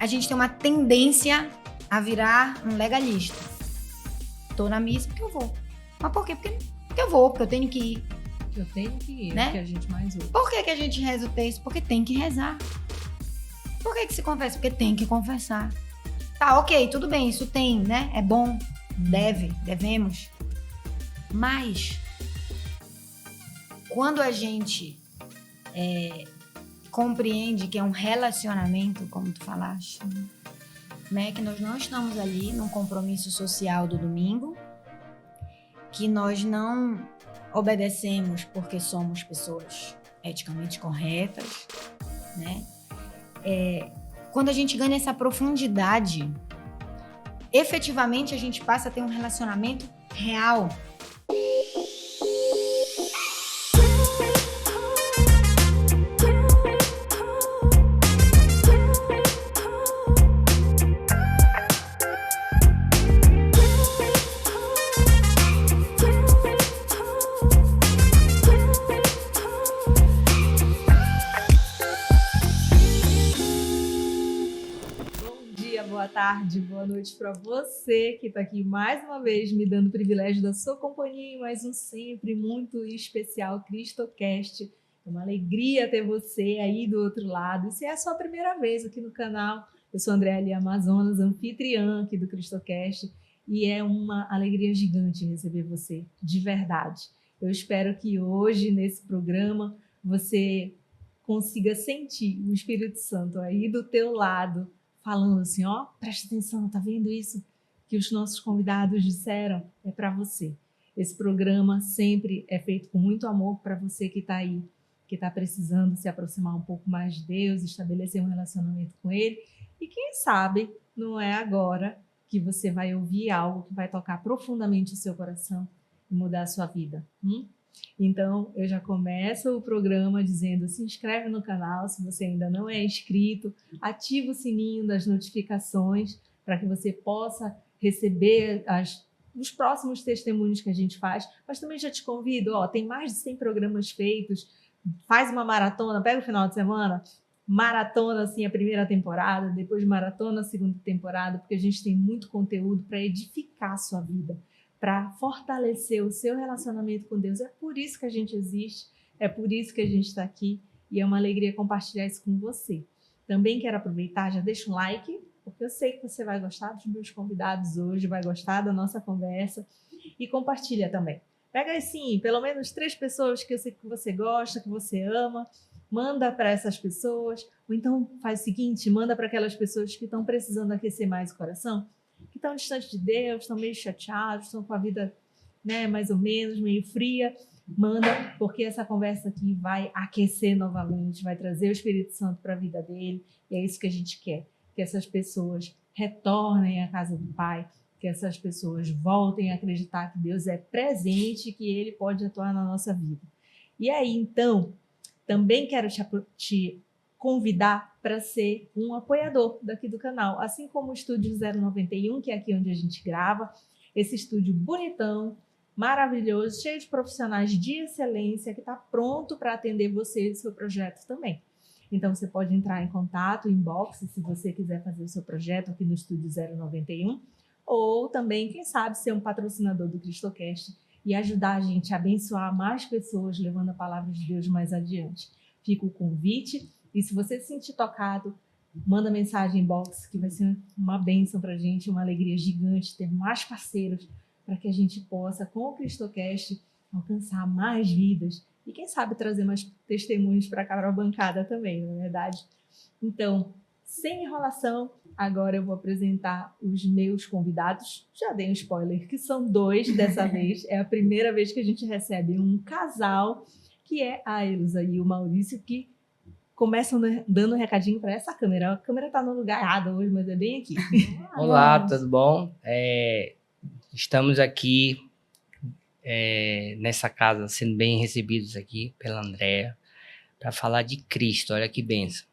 a gente tem uma tendência a virar um legalista. Tô na missa porque eu vou. Mas por quê? Porque eu vou, porque eu tenho que ir. Eu tenho que ir, né? Que a gente mais ouve. Por que a gente reza o texto? Porque tem que rezar. Por que se confessa? Porque tem que confessar. Tá, ok, tudo bem, isso tem, né? É bom, devemos. Mas, quando a gente compreende que é um relacionamento, como tu falaste, né? Que nós não estamos ali num compromisso social do domingo, que nós não obedecemos porque somos pessoas eticamente corretas, né? Quando a gente ganha essa profundidade, efetivamente a gente passa a ter um relacionamento real. Boa tarde, boa noite para você que está aqui mais uma vez me dando o privilégio da sua companhia em mais um sempre muito especial CristoCast. É uma alegria ter você aí do outro lado. E se é a sua primeira vez aqui no canal, eu sou Andréa Ali Amazonas, anfitriã aqui do CristoCast, e é uma alegria gigante receber você, de verdade. Eu espero que hoje, nesse programa, você consiga sentir o Espírito Santo aí do teu lado, falando assim, ó, presta atenção, tá vendo isso que os nossos convidados disseram? É para você. Esse programa sempre é feito com muito amor para você que está aí, que está precisando se aproximar um pouco mais de Deus, estabelecer um relacionamento com Ele. E quem sabe não é agora que você vai ouvir algo que vai tocar profundamente o seu coração e mudar a sua vida. Então, eu já começo o programa dizendo, se inscreve no canal se você ainda não é inscrito, ativa o sininho das notificações para que você possa receber os próximos testemunhos que a gente faz, mas também já te convido, tem mais de 100 programas feitos, faz uma maratona, pega o final de semana, maratona assim a primeira temporada, depois maratona a segunda temporada, porque a gente tem muito conteúdo para edificar a sua vida, para fortalecer o seu relacionamento com Deus. É por isso que a gente existe, é por isso que a gente está aqui e é uma alegria compartilhar isso com você. Também quero aproveitar, já deixa um like, porque eu sei que você vai gostar dos meus convidados hoje, vai gostar da nossa conversa e compartilha também. Pega assim, pelo menos 3 pessoas que eu sei que você gosta, que você ama, manda para essas pessoas, ou então faz o seguinte, manda para aquelas pessoas que estão precisando aquecer mais o coração, que estão distantes de Deus, estão meio chateados, estão com a vida, né, mais ou menos, meio fria, manda, porque essa conversa aqui vai aquecer novamente, vai trazer o Espírito Santo para a vida dele, e é isso que a gente quer, que essas pessoas retornem à casa do Pai, que essas pessoas voltem a acreditar que Deus é presente e que Ele pode atuar na nossa vida. E aí, então, também quero te convidar para ser um apoiador daqui do canal, assim como o Estúdio 091, que é aqui onde a gente grava, esse estúdio bonitão, maravilhoso, cheio de profissionais de excelência, que está pronto para atender você e seu projeto também. Então, você pode entrar em contato, inbox, se você quiser fazer o seu projeto aqui no Estúdio 091, ou também, quem sabe, ser um patrocinador do CristoCast e ajudar a gente a abençoar mais pessoas, levando a palavra de Deus mais adiante. Fica o convite. E se você se sentir tocado, manda mensagem em box, que vai ser uma bênção para a gente, uma alegria gigante ter mais parceiros para que a gente possa, com o CristoCast, alcançar mais vidas e, quem sabe, trazer mais testemunhos para cá para a bancada também, não é verdade? Então, sem enrolação, agora eu vou apresentar os meus convidados. Já dei um spoiler, que são 2 dessa vez. É a primeira vez que a gente recebe um casal, que é a Elza e o Maurício, que começam dando um recadinho para essa câmera. A câmera está no lugar errado hoje, mas é bem aqui. Olá, tudo bom? Estamos aqui nessa casa, sendo bem recebidos aqui pela Andréa, para falar de Cristo. Olha que bênção.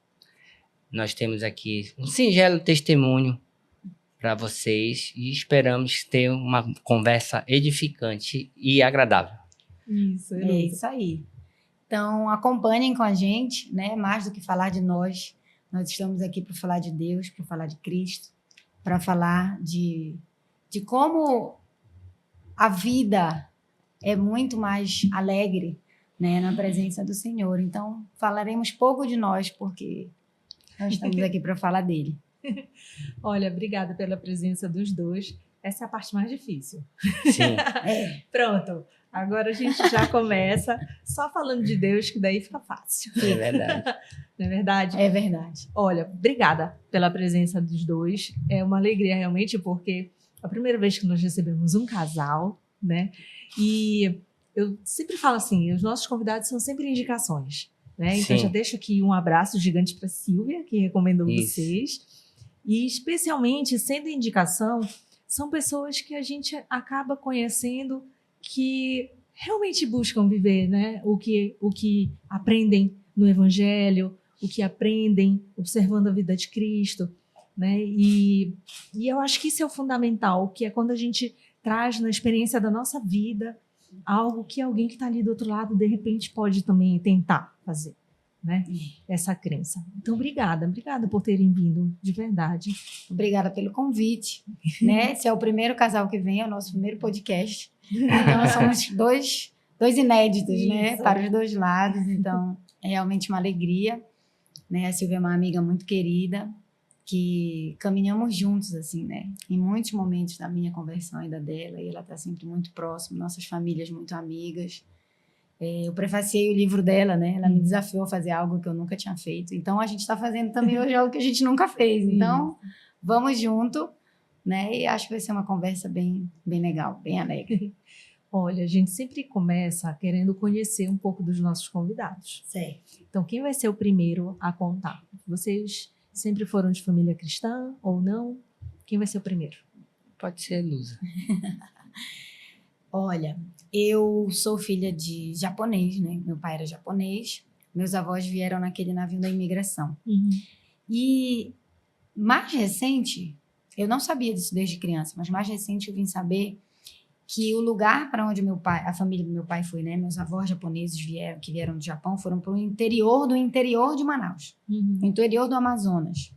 Nós temos aqui um singelo testemunho para vocês e esperamos ter uma conversa edificante e agradável. Isso, É isso aí. Então, acompanhem com a gente, né? Mais do que falar de nós, Nós estamos aqui para falar de Deus, para falar de Cristo, para falar de como a vida é muito mais alegre, né, na presença do Senhor. Então, falaremos pouco de nós, porque nós estamos aqui para falar dele. Olha, obrigada pela presença dos dois. Essa é a parte mais difícil. Sim. Pronto. Agora a gente já começa só falando de Deus, que daí fica fácil. É verdade. Não é verdade? É verdade. Olha, obrigada pela presença dos dois. É uma alegria realmente, porque é a primeira vez que nós recebemos um casal, né? E eu sempre falo assim, os nossos convidados são sempre indicações, né? Então Sim. já deixo aqui um abraço gigante para Silvia, que recomendou Isso. vocês. E especialmente, sendo indicação, são pessoas que a gente acaba conhecendo que realmente buscam viver, né? O que aprendem no Evangelho, o que aprendem observando a vida de Cristo, né? E eu acho que isso é o fundamental, que é quando a gente traz na experiência da nossa vida algo que alguém que está ali do outro lado, de repente, pode também tentar fazer, né? Essa crença. Então, obrigada por terem vindo, de verdade. Obrigada pelo convite, né? Esse é o primeiro casal que vem, é o nosso primeiro podcast. Então, nós somos dois inéditos, né? Isso. Para os dois lados. Então, é realmente uma alegria, né? A Silvia é uma amiga muito querida, que caminhamos juntos, assim, né? Em muitos momentos da minha conversão e da dela, e ela está sempre muito próxima, nossas famílias muito amigas. Eu prefaciei o livro dela, né? Ela me desafiou a fazer algo que eu nunca tinha feito. Então, a gente está fazendo também hoje algo que a gente nunca fez. Então, vamos junto, né? E acho que vai ser uma conversa bem, bem legal, bem alegre. Olha, a gente sempre começa querendo conhecer um pouco dos nossos convidados. Certo. Então, quem vai ser o primeiro a contar? Vocês sempre foram de família cristã ou não? Quem vai ser o primeiro? Pode ser Lusa. Olha, eu sou filha de japonês, né? Meu pai era japonês, meus avós vieram naquele navio da imigração. E mais recente, eu não sabia disso desde criança, mas mais recente eu vim saber que o lugar para onde a família do meu pai foi, né? Meus avós japoneses que vieram do Japão, foram para o interior do interior de Manaus, no interior do Amazonas.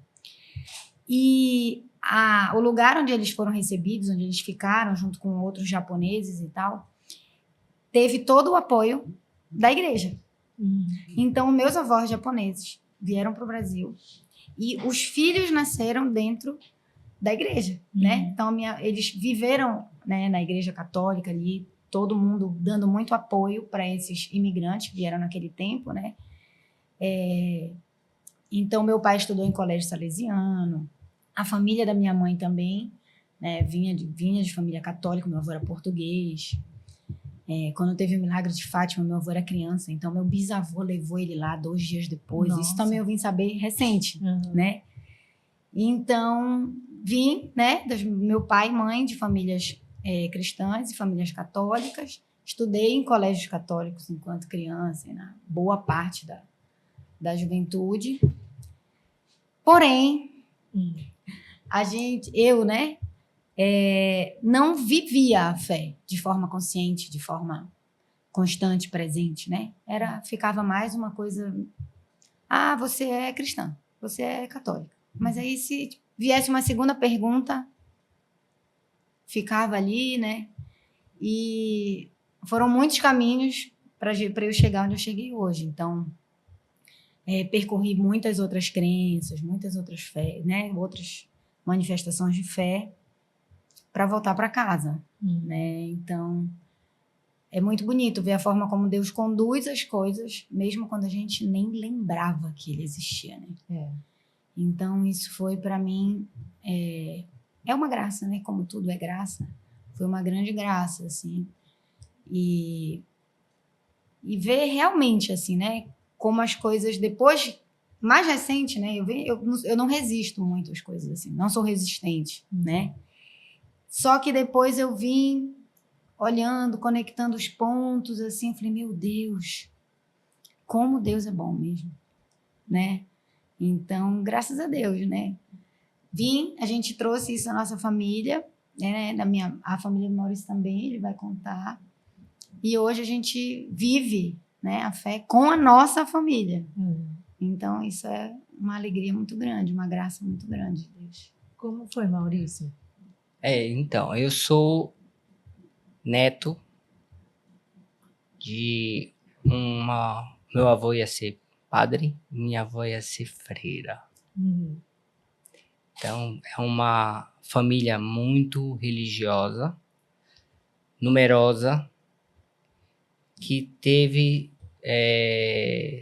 E o lugar onde eles foram recebidos, onde eles ficaram junto com outros japoneses e tal, teve todo o apoio da igreja. Então, meus avós japoneses vieram para o Brasil e os filhos nasceram dentro da igreja, né? Então, eles viveram, né, na igreja católica ali, todo mundo dando muito apoio para esses imigrantes que vieram naquele tempo, né? Então, meu pai estudou em colégio salesiano, a família da minha mãe também, né, vinha de família católica, meu avô era português. Quando teve o milagre de Fátima, meu avô era criança, então meu bisavô levou ele lá 2 dias depois. Nossa. Isso também eu vim saber recente, né? Então, vim, né, meu pai e mãe de famílias cristãs e famílias católicas. Estudei em colégios católicos enquanto criança, e na boa parte da juventude. Porém, eu, né, não vivia a fé de forma consciente, de forma constante, presente, né? Ficava mais uma coisa, você é cristã, você é católica. Mas aí, se viesse uma segunda pergunta, ficava ali, né? E foram muitos caminhos para eu chegar onde eu cheguei hoje. Então, percorri muitas outras crenças, muitas outras fé, né? Outras manifestações de fé para voltar para casa, né? Então, é muito bonito ver a forma como Deus conduz as coisas, mesmo quando a gente nem lembrava que ele existia, né? Então, isso foi para mim é uma graça, né? Como tudo é graça, foi uma grande graça, assim. E ver realmente, assim, né? Como as coisas depois, mais recente, né? Eu não resisto muito às coisas assim, não sou resistente, né? Só que depois eu vim olhando, conectando os pontos, assim, eu falei, meu Deus, como Deus é bom mesmo, né? Então, graças a Deus, né? A gente trouxe isso à nossa família, né? A família do Maurício também, ele vai contar. E hoje a gente vive, né, a fé com a nossa família. Então, isso é uma alegria muito grande, uma graça muito grande de Deus. Como foi, Maurício? Então, eu sou neto de uma... Meu avô ia ser padre, minha avó ia ser freira. Então, é uma família muito religiosa, numerosa, que teve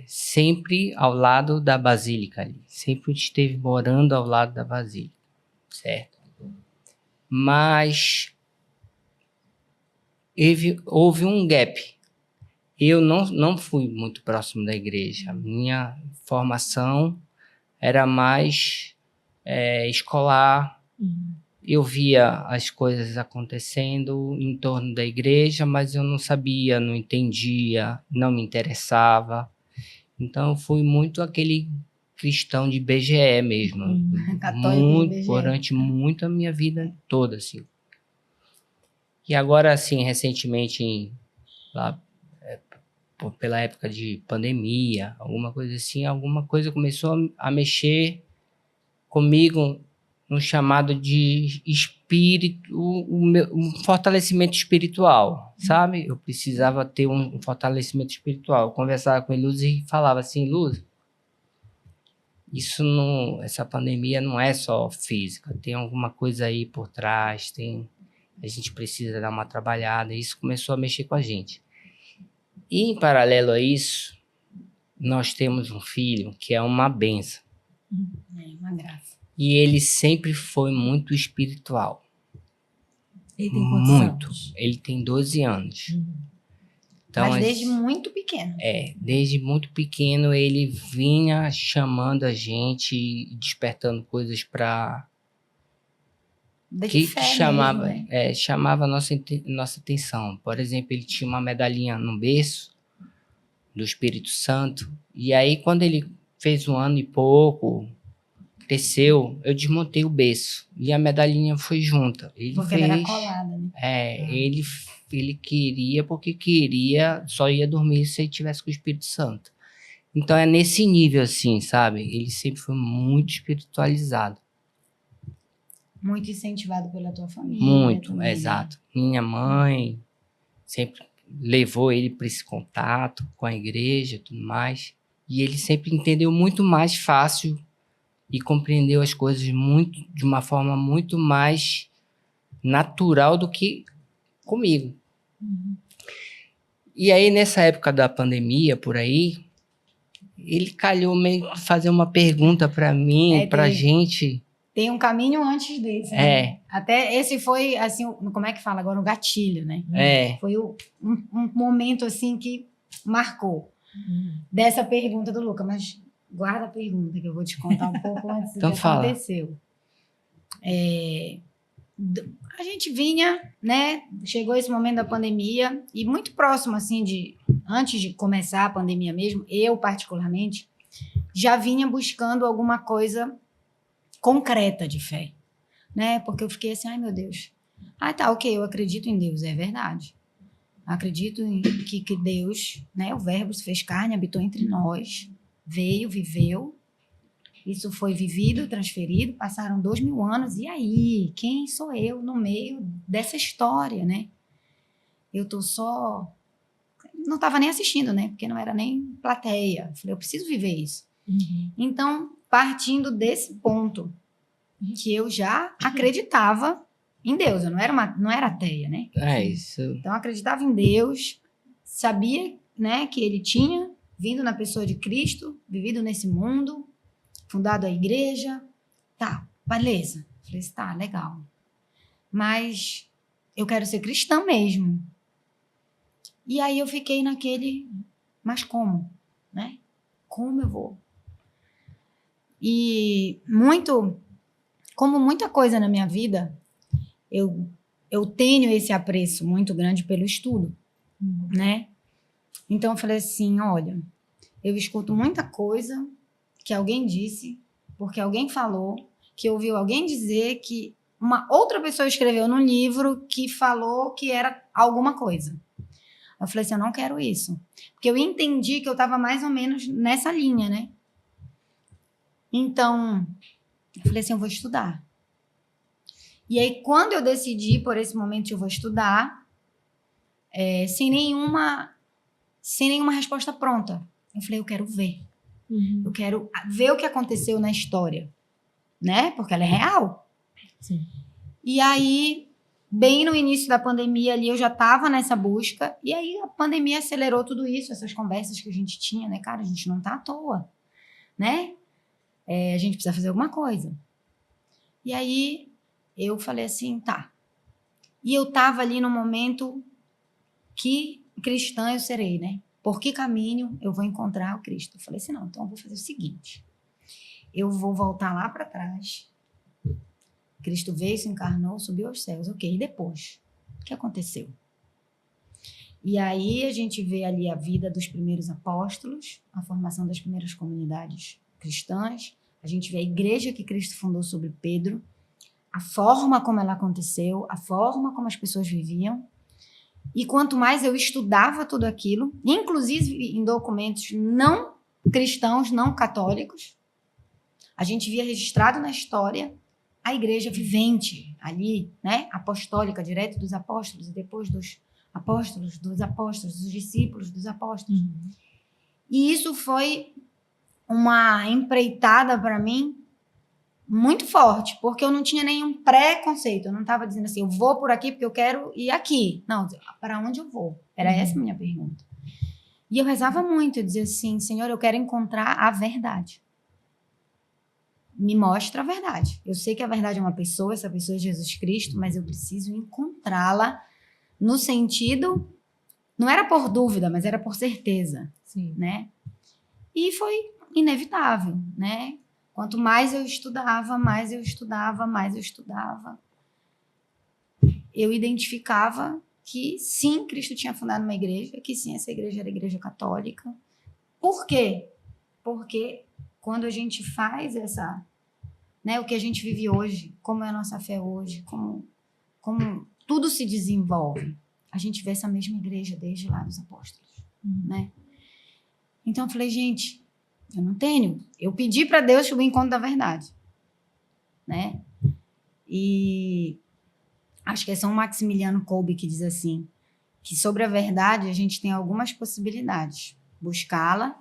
sempre ao lado da basílica ali. Sempre esteve morando ao lado da basílica, certo? Mas houve um gap. Eu não fui muito próximo da igreja. A minha formação era mais escolar. Eu via as coisas acontecendo em torno da igreja, mas eu não sabia, não entendia, não me interessava. Então, eu fui muito aquele cristão de BGE mesmo. Católico de BGE. Durante muito a minha vida toda, assim. E agora, assim, recentemente, lá, pela época de pandemia, alguma coisa assim, alguma coisa começou a mexer comigo no chamado de espírito, um fortalecimento espiritual, sabe? Eu precisava ter um fortalecimento espiritual. Eu conversava com a Luz e falava assim, Luz, essa pandemia não é só física, tem alguma coisa aí por trás, a gente precisa dar uma trabalhada. E isso começou a mexer com a gente. E em paralelo a isso, nós temos um filho que é uma benção. Uma graça. E ele sempre foi muito espiritual. Ele tem quantos muito. anos? Ele tem 12 anos. Então, Mas desde muito pequeno. Desde muito pequeno ele vinha chamando a gente, despertando coisas para que chamava, mesmo, né? chamava a nossa atenção. Por exemplo, ele tinha uma medalhinha no berço do Espírito Santo. E aí, quando ele fez 1 ano e pouco, cresceu, eu desmontei o berço e a medalhinha foi junta. Porque ela era colada, né? Ele queria, porque queria, só ia dormir se ele tivesse com o Espírito Santo. Então é nesse nível assim, sabe? Ele sempre foi muito espiritualizado. Muito incentivado pela tua família. Muito, também, exato. Né? Minha mãe sempre levou ele para esse contato com a igreja e tudo mais. E ele sempre entendeu muito mais fácil e compreendeu as coisas de uma forma muito mais natural do que comigo. E aí, nessa época da pandemia, por aí, ele calhou meio que fazer uma pergunta para mim, pra gente. Tem um caminho antes desse, né? Até esse foi, assim, como é que fala agora? Um gatilho, né? Foi um momento, assim, que marcou dessa pergunta do Lucas, mas... Guarda a pergunta que eu vou te contar um pouco antes do que aconteceu. A gente vinha, né? Chegou esse momento da pandemia e muito próximo, assim, antes de começar a pandemia mesmo, eu particularmente, já vinha buscando alguma coisa concreta de fé, né? Porque eu fiquei assim, ai meu Deus. Tá, ok, eu acredito em Deus, é verdade. Acredito em que Deus, né? O Verbo se fez carne, habitou entre nós. Veio, viveu, isso foi vivido, transferido, passaram 2000 anos, e aí? Quem sou eu no meio dessa história, né? Eu tô só... Não estava nem assistindo, né? Porque não era nem plateia. Falei, eu preciso viver isso. Então, partindo desse ponto, que eu já acreditava em Deus, eu não era ateia, né? Isso. Então, eu acreditava em Deus, sabia, né, que ele tinha vindo na pessoa de Cristo, vivido nesse mundo, fundado a igreja. Tá, beleza. Falei, tá, legal. Mas eu quero ser cristã mesmo. E aí eu fiquei naquele, mas como? Né? Como eu vou? E como muita coisa na minha vida, eu tenho esse apreço muito grande pelo estudo, né? Então, eu falei assim, olha, eu escuto muita coisa que alguém disse, porque alguém falou, que ouviu alguém dizer que uma outra pessoa escreveu num livro que falou que era alguma coisa. Eu falei assim, eu não quero isso. Porque eu entendi que eu estava mais ou menos nessa linha, né? Então, eu falei assim, eu vou estudar. E aí, quando eu decidi, por esse momento, eu vou estudar, sem nenhuma resposta pronta. Eu falei, eu quero ver. Eu quero ver o que aconteceu na história, né? Porque ela é real. Sim. E aí, bem no início da pandemia ali, eu já estava nessa busca. E aí, a pandemia acelerou tudo isso, essas conversas que a gente tinha, né? Cara, a gente não tá à toa, né? A gente precisa fazer alguma coisa. E aí, eu falei assim, tá. E eu tava ali no momento que cristã eu serei, né? Por que caminho eu vou encontrar o Cristo? Eu falei assim, não, então eu vou fazer o seguinte. Eu vou voltar lá para trás. Cristo veio, se encarnou, subiu aos céus. Ok, e depois? O que aconteceu? E aí a gente vê ali a vida dos primeiros apóstolos, a formação das primeiras comunidades cristãs. A gente vê a igreja que Cristo fundou sobre Pedro, a forma como ela aconteceu, a forma como as pessoas viviam. E quanto mais eu estudava tudo aquilo, inclusive em documentos não cristãos, não católicos, a gente via registrado na história a igreja vivente ali, né? Apostólica, direto dos apóstolos e depois dos apóstolos, dos discípulos, dos apóstolos. E isso foi uma empreitada para mim muito forte, porque eu não tinha nenhum preconceito. Eu não estava dizendo assim, eu vou por aqui porque eu quero ir aqui. Não, para onde eu vou? Era essa a minha pergunta. E eu rezava muito, eu dizia assim, Senhor, eu quero encontrar a verdade. Me mostra a verdade. Eu sei que a verdade é uma pessoa, essa pessoa é Jesus Cristo, mas eu preciso encontrá-la no sentido, não era por dúvida, mas era por certeza. Sim. Né? E foi inevitável, né? Quanto mais eu estudava, eu identificava que sim, Cristo tinha fundado uma igreja, que sim, essa igreja era a igreja católica. Por quê? Porque quando a gente faz essa, né, o que a gente vive hoje, como é a nossa fé hoje, como tudo se desenvolve, a gente vê essa mesma igreja desde lá dos apóstolos, né? Então eu falei, gente, eu não tenho. Eu pedi para Deus o encontro da verdade, né? E acho que é São Maximiliano Kolbe que diz assim, que sobre a verdade a gente tem algumas possibilidades. Buscá-la,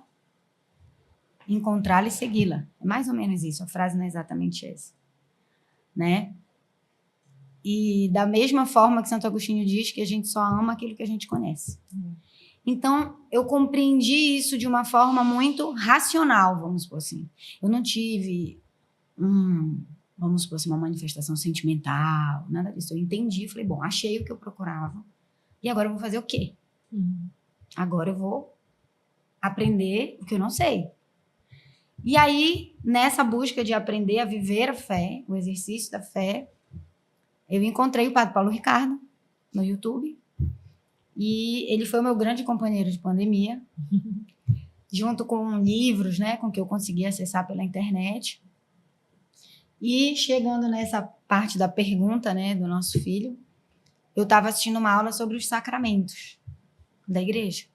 encontrá-la e segui-la. É mais ou menos isso, a frase não é exatamente essa, né? E da mesma forma que Santo Agostinho diz que a gente só ama aquilo que a gente conhece. Então, eu compreendi isso de uma forma muito racional, vamos supor assim. Eu não tive, vamos supor assim, uma manifestação sentimental, nada disso. Eu entendi, falei, bom, achei o que eu procurava. E agora eu vou fazer o quê? Agora eu vou aprender o que eu não sei. E aí, nessa busca de aprender a viver a fé, o exercício da fé, eu encontrei o Padre Paulo Ricardo no YouTube. E ele foi o meu grande companheiro de pandemia, junto com livros, né, com que eu consegui acessar pela internet. E chegando nessa parte da pergunta, né, do nosso filho, eu estava assistindo uma aula sobre os sacramentos da igreja.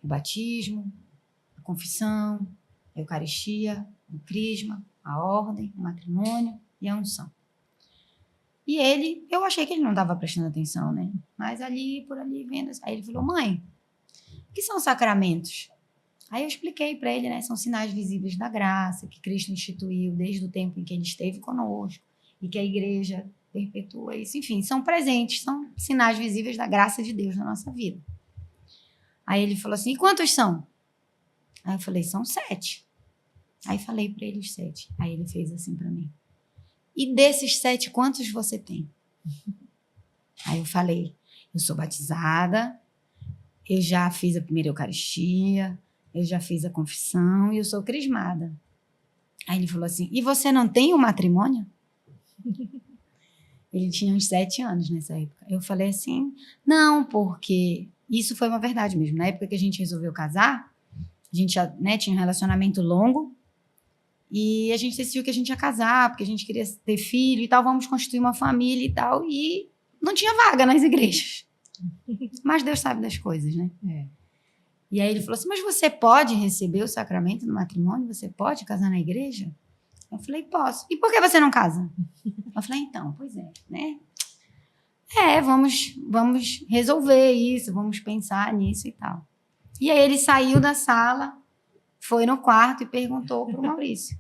O batismo, a confissão, a Eucaristia, o crisma, a ordem, o matrimônio e a unção. E eu achei que ele não estava prestando atenção, né? Mas por ali, vendo. Aí ele falou, mãe, o que são sacramentos? Aí eu expliquei para ele, né? São sinais visíveis da graça que Cristo instituiu desde o tempo em que ele esteve conosco e que a igreja perpetua isso. Enfim, são presentes, são sinais visíveis da graça de Deus na nossa vida. Aí ele falou assim, e quantos são? Aí eu falei, são 7. Aí falei para ele os 7. Aí ele fez assim para mim. E desses 7, quantos você tem? Aí eu falei, eu sou batizada, eu já fiz a primeira Eucaristia, eu já fiz a confissão e eu sou crismada. Aí ele falou assim, e você não tem o matrimônio? Ele tinha uns 7 anos nessa época. Eu falei assim, não, porque isso foi uma verdade mesmo. Na época que a gente resolveu casar, a gente já, né, tinha um relacionamento longo, e a gente decidiu que a gente ia casar, porque a gente queria ter filho e tal, vamos constituir uma família e tal, e não tinha vaga nas igrejas. Mas Deus sabe das coisas, né? E aí ele falou assim, mas você pode receber o sacramento no matrimônio? Você pode casar na igreja? Eu falei, posso. E por que você não casa? Eu falei, então, pois é, né? Vamos resolver isso, vamos pensar nisso e tal. E aí ele saiu da sala, foi no quarto e perguntou para o Maurício.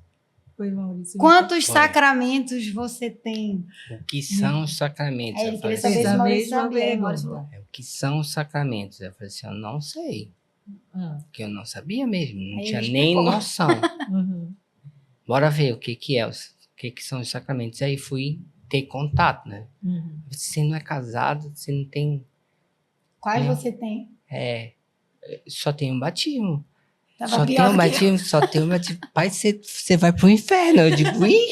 Foi, Maurício. Quantos sacramentos você tem? O que são os sacramentos? Aí Eu ele falei queria saber Fez se a o Maurício mesma sabia. Aí o pergunta. Maurício falou, o que são os sacramentos? Eu falei assim, eu não sei. Porque eu não sabia mesmo, não Aí tinha ele nem explicou. noção. Uhum. Bora ver o que é, o que são os sacramentos. Aí fui ter contato, né? Uhum. Você não é casado, você não tem... quais você tem? Só tem um batismo. Tava Só tem pior um que eu. batismo, só tem um batismo. Pai, você vai pro inferno. Eu digo, ih,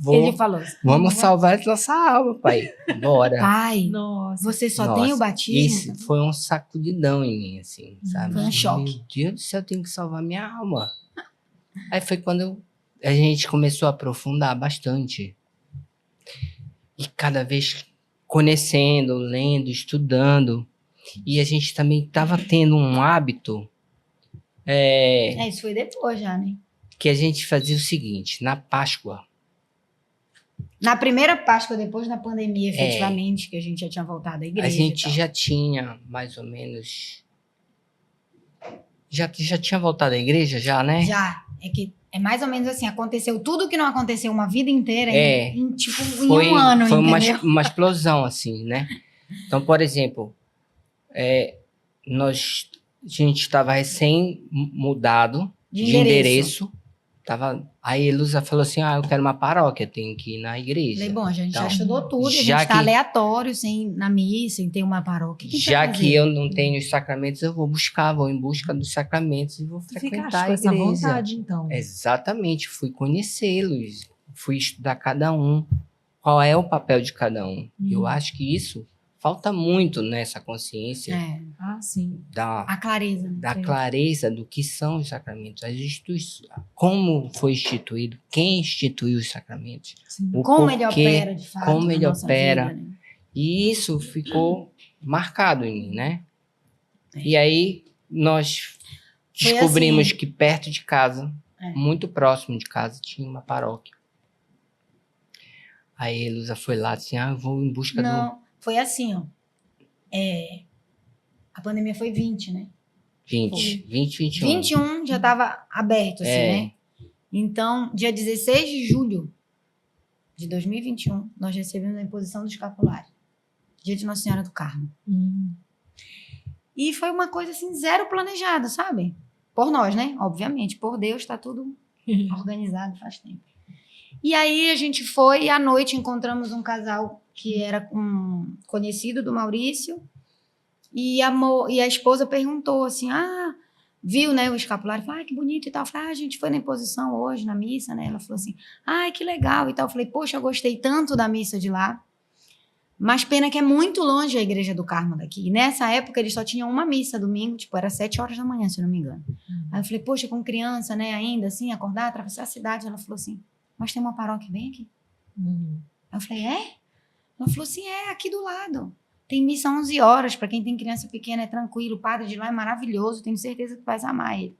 Ele falou assim, vamos salvar nossa alma, pai. Bora. pai, Nossa. você só tem o Nossa, batismo? Isso foi um sacudidão em mim, assim, sabe? Foi um choque. Meu Deus do céu, eu tenho que salvar minha alma. Aí foi quando a gente começou a aprofundar bastante. E cada vez conhecendo, lendo, estudando. E a gente também estava tendo um hábito Isso foi depois já, né? que a gente fazia o seguinte, na Páscoa. Na primeira Páscoa, depois da pandemia, efetivamente, que a gente já tinha voltado à igreja A gente e tal. já tinha mais ou menos... Já tinha voltado à igreja, já, né? Já. É que é mais ou menos assim, aconteceu tudo que não aconteceu uma vida inteira em Foi um ano, foi entendeu? uma explosão, assim, né? Então, por exemplo, a gente estava recém-mudado De de endereço. endereço. Aí a Elusa falou assim, eu quero uma paróquia, tenho que ir na igreja. Falei, bom, a gente já Então, estudou tudo, a gente já tá que- aleatório, na missa, sem ter uma paróquia. O que a gente Já vai que fazer? eu não tenho os sacramentos, eu vou em busca dos sacramentos e vou Ficaste frequentar com a essa igreja. vontade, então. Exatamente, fui conhecê-los, fui estudar cada um, qual é o papel de cada um. Eu acho que isso falta muito nessa consciência Ah, sim. A clareza, né? da clareza do que são os sacramentos, as instituições, como foi instituído, quem instituiu os sacramentos, Sim. o Como ele porquê, opera, de fato, como na ele nossa opera. vida, né? E isso ficou marcado em mim, né? E aí nós Foi descobrimos assim. que perto de casa, muito próximo de casa, tinha uma paróquia. Aí a Elusa foi lá e disse, eu vou em busca do... Não, foi assim, ó. A pandemia foi 20, né? 20, 21. 21 já estava aberto, assim, né? Então, dia 16 de julho de 2021, nós recebemos a imposição do escapulário. Dia de Nossa Senhora do Carmo. E foi uma coisa, assim, zero planejada, sabe? Por nós, né? Obviamente. Por Deus, está tudo organizado faz tempo. E aí a gente foi e à noite encontramos um casal que era um conhecido do Maurício e a esposa perguntou assim, viu, né, o escapulário, falou, que bonito e tal. Eu falei, a gente foi na imposição hoje, na missa, né? Ela falou assim, que legal e tal. Eu falei, poxa, eu gostei tanto da missa de lá, mas pena que é muito longe a Igreja do Carmo daqui. E nessa época eles só tinham uma missa domingo, tipo, era 7 horas da manhã, se eu não me engano. Aí eu falei, poxa, com criança, né, ainda assim, acordar, atravessar a cidade. Ela falou assim, mas tem uma paróquia bem aqui. Aí eu falei, Ela falou assim, aqui do lado. Tem missa 11 horas, para quem tem criança pequena é tranquilo, o padre de lá é maravilhoso, tenho certeza que vai amar ele.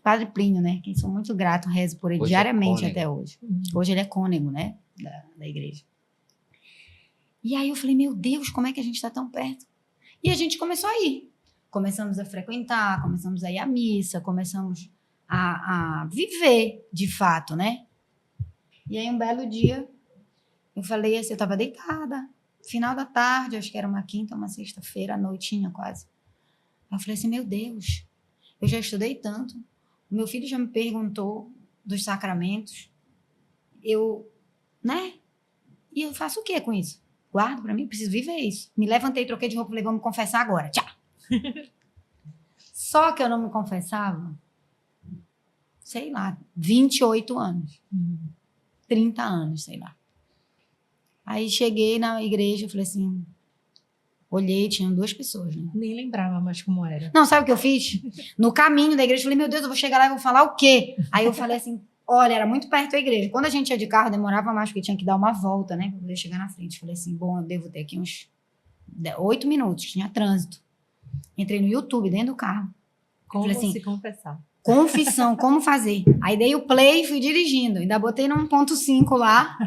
Padre Plínio, né, quem sou muito grato, rezo por ele Hoje diariamente é até hoje. Hoje ele é cônego, né, da igreja. E aí eu falei, meu Deus, como é que a gente está tão perto? E a gente começou a ir. Começamos a frequentar, começamos a ir à missa, começamos a viver de fato, né? E aí um belo dia, eu falei assim, eu estava deitada, final da tarde, acho que era uma quinta, uma sexta-feira, à noitinha quase. Eu falei assim, meu Deus, eu já estudei tanto, o meu filho já me perguntou dos sacramentos, né? E eu faço o quê com isso? Guardo pra mim, preciso viver isso. Me levantei, troquei de roupa, falei, vou me confessar agora, tchau. Só que eu não me confessava, sei lá, 28 anos, 30 anos, sei lá. Aí cheguei na igreja, falei assim, olhei, tinham 2 pessoas, né? Nem lembrava mais como era. Não, sabe o que eu fiz? No caminho da igreja, falei, meu Deus, eu vou chegar lá e vou falar o quê? Aí eu falei assim, olha, era muito perto da igreja. Quando a gente ia de carro, demorava mais, porque tinha que dar uma volta, né? Pra poder chegar na frente. Falei assim, bom, eu devo ter aqui uns 8 minutos, tinha trânsito. Entrei no YouTube, dentro do carro. Como Falei assim, se confessar. confissão, como fazer? Aí dei o play e fui dirigindo. Ainda botei no 1.5 lá,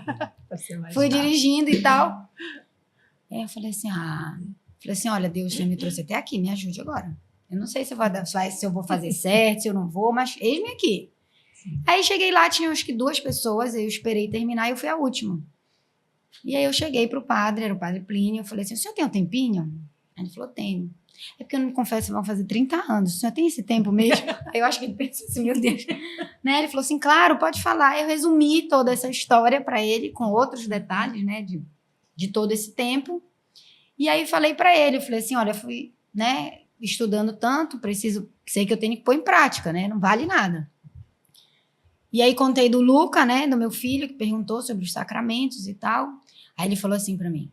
Pra ser mais fui rápido. dirigindo e tal. Aí eu falei assim, olha, Deus, você me trouxe até aqui, me ajude agora. Eu não sei se eu vou fazer certo, se eu não vou, mas eis-me aqui. Aí cheguei lá, tinha acho que 2 pessoas, eu esperei terminar e eu fui a última. E aí eu cheguei pro padre, era o padre Plínio, eu falei assim, o senhor tem um tempinho? Aí ele falou, tenho. É porque eu não me confesso, vão fazer 30 anos, o senhor tem esse tempo mesmo? Aí eu acho que ele pensou assim, meu Deus. Né? Ele falou assim, claro, pode falar. Eu resumi toda essa história para ele, com outros detalhes, né, de todo esse tempo. E aí falei para ele, eu falei assim, olha, fui, né, estudando tanto, sei que eu tenho que pôr em prática, né, não vale nada. E aí contei do Luca, né, do meu filho, que perguntou sobre os sacramentos e tal. Aí ele falou assim para mim,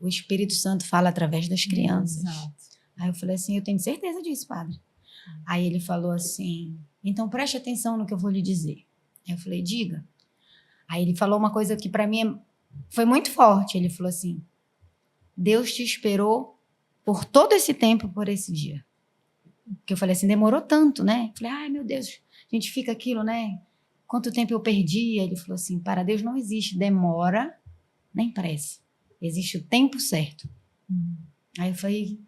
o Espírito Santo fala através das crianças. Exato. Aí eu falei assim, eu tenho certeza disso, padre. Aí ele falou assim, então preste atenção no que eu vou lhe dizer. Aí eu falei, diga. Aí ele falou uma coisa que para mim foi muito forte. Ele falou assim, Deus te esperou por todo esse tempo, por esse dia. Porque eu falei assim, demorou tanto, né? Eu falei, ai meu Deus, a gente fica aquilo, né? Quanto tempo eu perdi? Aí ele falou assim, para Deus não existe demora nem pressa. Existe o tempo certo. Aí eu falei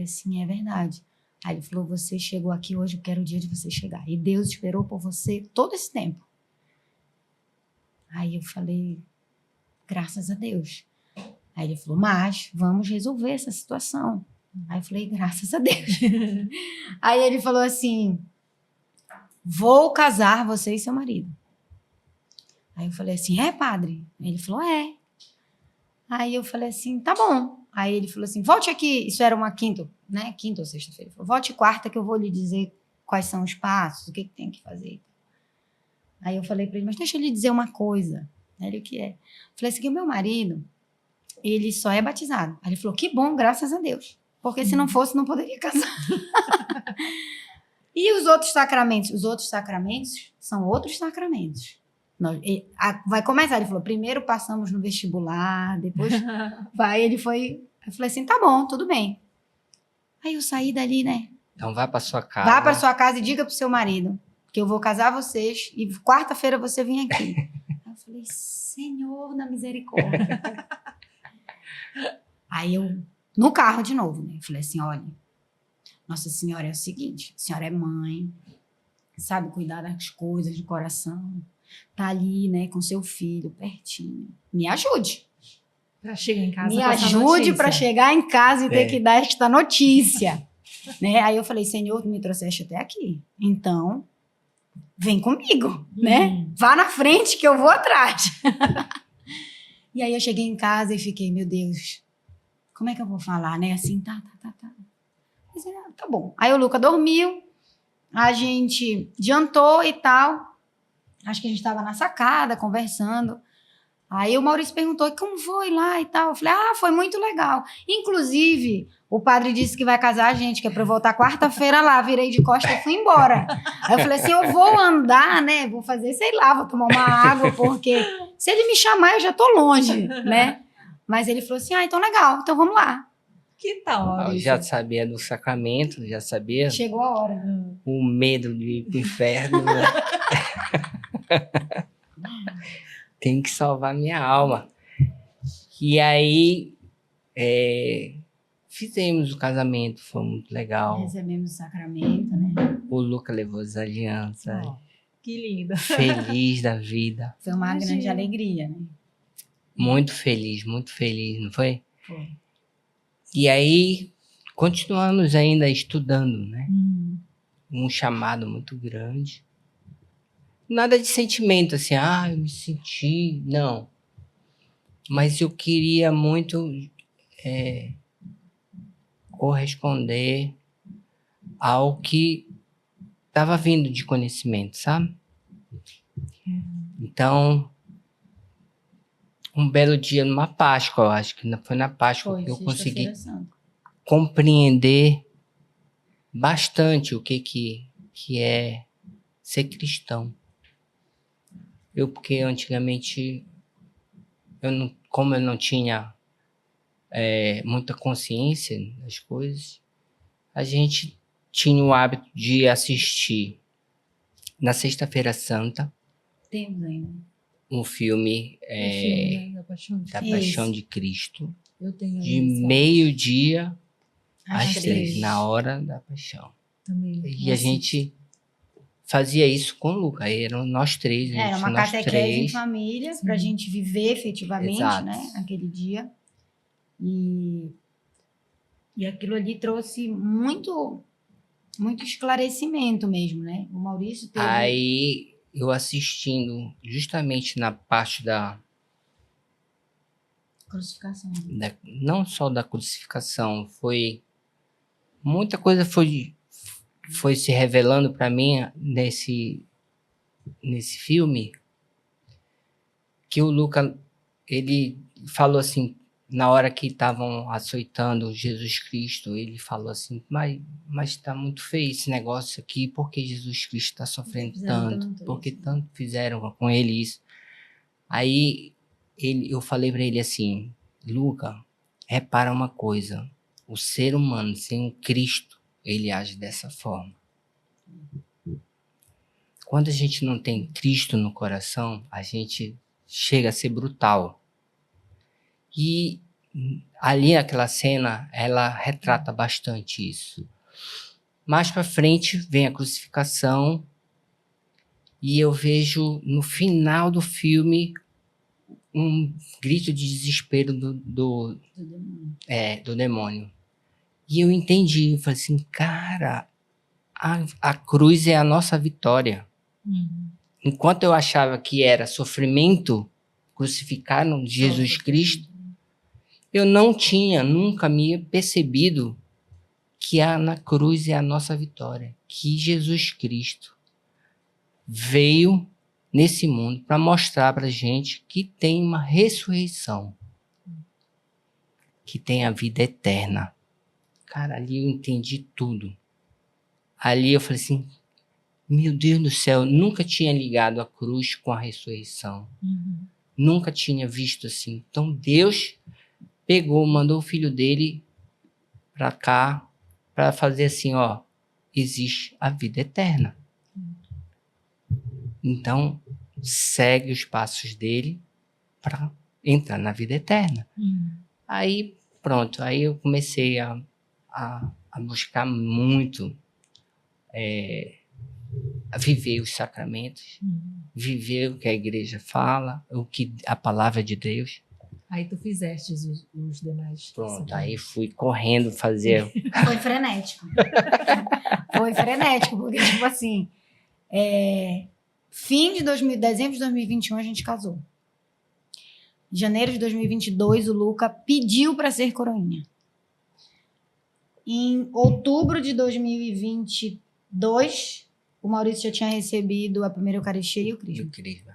assim, é verdade. Aí ele falou, você chegou aqui hoje, eu quero o dia de você chegar. E Deus esperou por você todo esse tempo. Aí eu falei, graças a Deus. Aí ele falou, mas vamos resolver essa situação. Aí eu falei, graças a Deus. Aí ele falou assim, vou casar você e seu marido. Aí eu falei assim, é, padre? Aí ele falou, é. Aí eu falei assim, tá bom. Aí ele falou assim, volte aqui, isso era uma quinta ou sexta-feira. Ele falou, volte quarta que eu vou lhe dizer quais são os passos, o que tem que fazer. Aí eu falei para ele, mas deixa eu lhe dizer uma coisa. Aí ele, o que é? Eu falei assim, que o meu marido, ele só é batizado. Aí ele falou, que bom, graças a Deus. Porque se não fosse, não poderia casar. E os outros sacramentos? Os outros sacramentos são outros sacramentos. Vai começar, ele falou, primeiro passamos no vestibular, depois vai, ele foi... Eu falei assim, tá bom, tudo bem. Aí eu saí dali, né? Então vá para sua casa. Vá para sua casa e diga pro seu marido que eu vou casar vocês e quarta-feira você vem aqui. Aí eu falei, Senhor da misericórdia. Aí eu, no carro de novo, né? Eu falei assim, olha, Nossa Senhora é o seguinte, a senhora é mãe, sabe cuidar das coisas do coração, tá ali, né, com seu filho pertinho. Me ajude. Para chegar em casa. Me ajude para chegar em casa e ter que dar esta notícia. Né? Aí eu falei, Senhor, tu me trouxeste até aqui. Então, vem comigo, né? Vá na frente que eu vou atrás. E aí eu cheguei em casa e fiquei, meu Deus, como é que eu vou falar, né? Assim, tá. Mas, tá bom. Aí o Luca dormiu, a gente adiantou e tal. Acho que a gente estava na sacada, conversando. Aí o Maurício perguntou, como foi lá e tal? Eu falei, foi muito legal. Inclusive, o padre disse que vai casar a gente, que é para eu voltar quarta-feira lá. Virei de costa e fui embora. Aí eu falei assim, eu vou andar, né? Vou fazer, sei lá, vou tomar uma água, porque se ele me chamar, eu já tô longe, né? Mas ele falou assim, então legal, então vamos lá. Que tal, Maurício? Já sabia do sacramento, já sabia. Chegou a hora. O medo de ir pro inferno, né? Tem que salvar minha alma. E aí, fizemos o casamento, foi muito legal. Recebemos o sacramento, né? O Luca levou as alianças. Que linda. Feliz da vida. Foi uma grande alegria, né? Muito feliz, não foi? Foi. E aí, continuamos ainda estudando, né? Um chamado muito grande. Nada de sentimento, assim, eu me senti... Não. Mas eu queria muito corresponder ao que estava vindo de conhecimento, sabe? Então, um belo dia, numa Páscoa, eu acho que foi na Páscoa que eu consegui compreender bastante o que é ser cristão. Porque antigamente, como eu não tinha muita consciência das coisas, a gente tinha o hábito de assistir na Sexta-feira Santa Temos ainda. um filme O filme, né, da Paixão de da Isso. Paixão de Cristo, Eu tenho de esse meio-dia Às às 3, 3. na hora da Paixão. também. E a gente fazia isso com o Lucas. Aí eram nós três. Era uma nós catequese em três. família Sim. para a gente viver efetivamente, Exato. né? Aquele dia. E aquilo ali trouxe muito, muito esclarecimento mesmo, né? O Maurício teve... Aí eu assistindo justamente na parte Crucificação. não só da crucificação, foi muita coisa foi se revelando para mim nesse filme, que o Lucas, ele falou assim, na hora que estavam açoitando Jesus Cristo, ele falou assim, mas tá muito feio esse negócio aqui, porque Jesus Cristo está sofrendo Fizeram tanto, tanto porque isso, né? tanto fizeram com ele isso. Aí eu falei para ele assim, Luca, repara uma coisa, o ser humano sem o Cristo, ele age dessa forma. Quando a gente não tem Cristo no coração, a gente chega a ser brutal. E ali naquela cena, ela retrata bastante isso. Mais para frente vem a crucificação e eu vejo no final do filme um grito de desespero do demônio. E eu entendi, eu falei assim, cara, a cruz é a nossa vitória. Enquanto eu achava que era sofrimento, crucificaram Jesus Cristo, eu não tinha nunca me percebido que na cruz é a nossa vitória. Que Jesus Cristo veio nesse mundo para mostrar para a gente que tem uma ressurreição, que tem a vida eterna. Cara, ali eu entendi tudo. Ali eu falei assim, meu Deus do céu, eu nunca tinha ligado a cruz com a ressurreição. Nunca tinha visto assim. Então Deus pegou, mandou o filho dele para cá, para fazer assim, ó, existe a vida eterna. Então, segue os passos dele para entrar na vida eterna. Aí, pronto, aí eu comecei a buscar muito a viver os sacramentos, viver o que a igreja fala, o que a palavra de Deus. Aí tu fizeste os demais. Pronto, aí fui correndo fazer. Foi frenético. Foi frenético, porque, tipo assim, dezembro de 2021 a gente casou. Em janeiro de 2022, o Luca pediu para ser coroinha. Em outubro de 2022, o Maurício já tinha recebido a primeira Eucaristia e o Crisma. Incrível.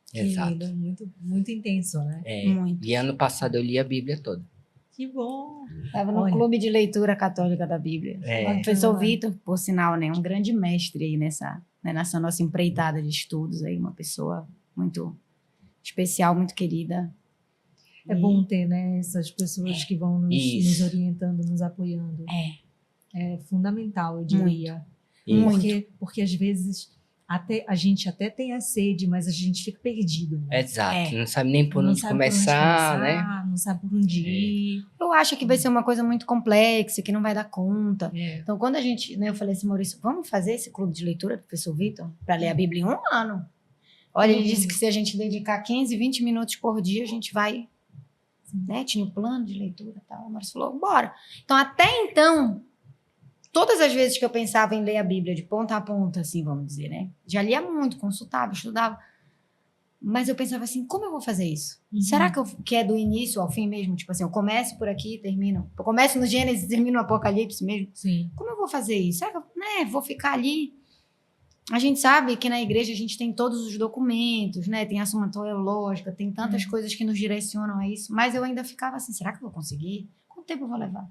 Que Exato. lindo, muito, muito intenso, né? Muito. E ano passado eu li a Bíblia toda. Que bom! Estava no Olha. Clube de Leitura Católica da Bíblia. O professor Vitor, por sinal, né, um grande mestre aí nessa nossa empreitada de estudos, aí, uma pessoa muito especial, muito querida. É bom ter, né, essas pessoas que vão nos orientando, nos apoiando. É fundamental, eu diria. Porque às vezes a gente até tem a sede, mas a gente fica perdido. Né? Exato, não sabe nem por onde começar, né? Não sabe por onde ir. Eu acho que vai ser uma coisa muito complexa, que não vai dar conta. É. Então, quando a gente, né, eu falei assim, Maurício, vamos fazer esse clube de leitura do professor Vitor para ler a Bíblia em um ano? Olha, ele disse que se a gente dedicar 15, 20 minutos por dia, a gente vai, né, tinha um plano de leitura e tal. O Maurício falou, bora. Então, até então, todas as vezes que eu pensava em ler a Bíblia de ponta a ponta, assim, vamos dizer, né? Já lia muito, consultava, estudava. Mas eu pensava assim, como eu vou fazer isso? Será que é do início ao fim mesmo? Tipo assim, eu começo por aqui e termino. Eu começo no Gênesis e termino no Apocalipse mesmo. Sim. Como eu vou fazer isso? Será que eu, vou ficar ali? A gente sabe que na igreja a gente tem todos os documentos, né? Tem a Suma Teológica, tem tantas coisas que nos direcionam a isso. Mas eu ainda ficava assim, será que eu vou conseguir? Quanto tempo eu vou levar?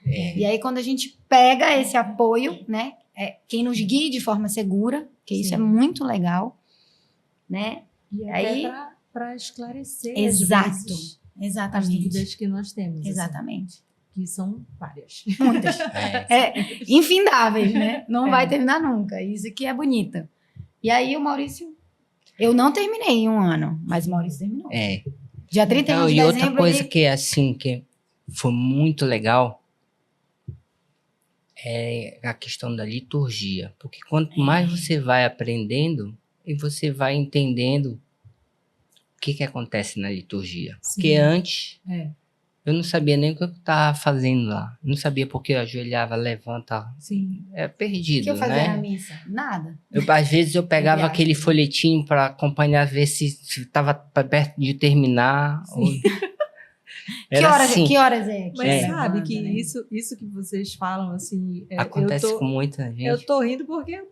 E aí, quando a gente pega esse apoio, né? Quem nos guie de forma segura, que isso é muito legal, né? E aí, até para esclarecer exato, as exatamente. dúvidas que nós temos. Exatamente. Assim. que são várias. Muitas. Infindáveis, né? Não É. vai terminar nunca. Isso que é bonita. E aí o Maurício... Eu não terminei em 1 ano, mas o Maurício terminou. Dia 31 Então, de e dezembro... outra coisa ele... que é assim, que foi muito legal, é a questão da liturgia. Porque quanto mais você vai aprendendo, e você vai entendendo o que acontece na liturgia. Porque Sim. antes, É. eu não sabia nem o que eu estava fazendo lá. Não sabia porque eu ajoelhava, levanta. Sim. É O que perdido, eu fazia na né? missa? Nada. Às vezes eu pegava Entre aspas, aquele né? folhetinho para acompanhar, ver se estava perto de terminar. Era assim. Que horas é? Mas Que sabe levanta, que né? isso que vocês falam, assim... Acontece com muita gente. Eu tô rindo porque,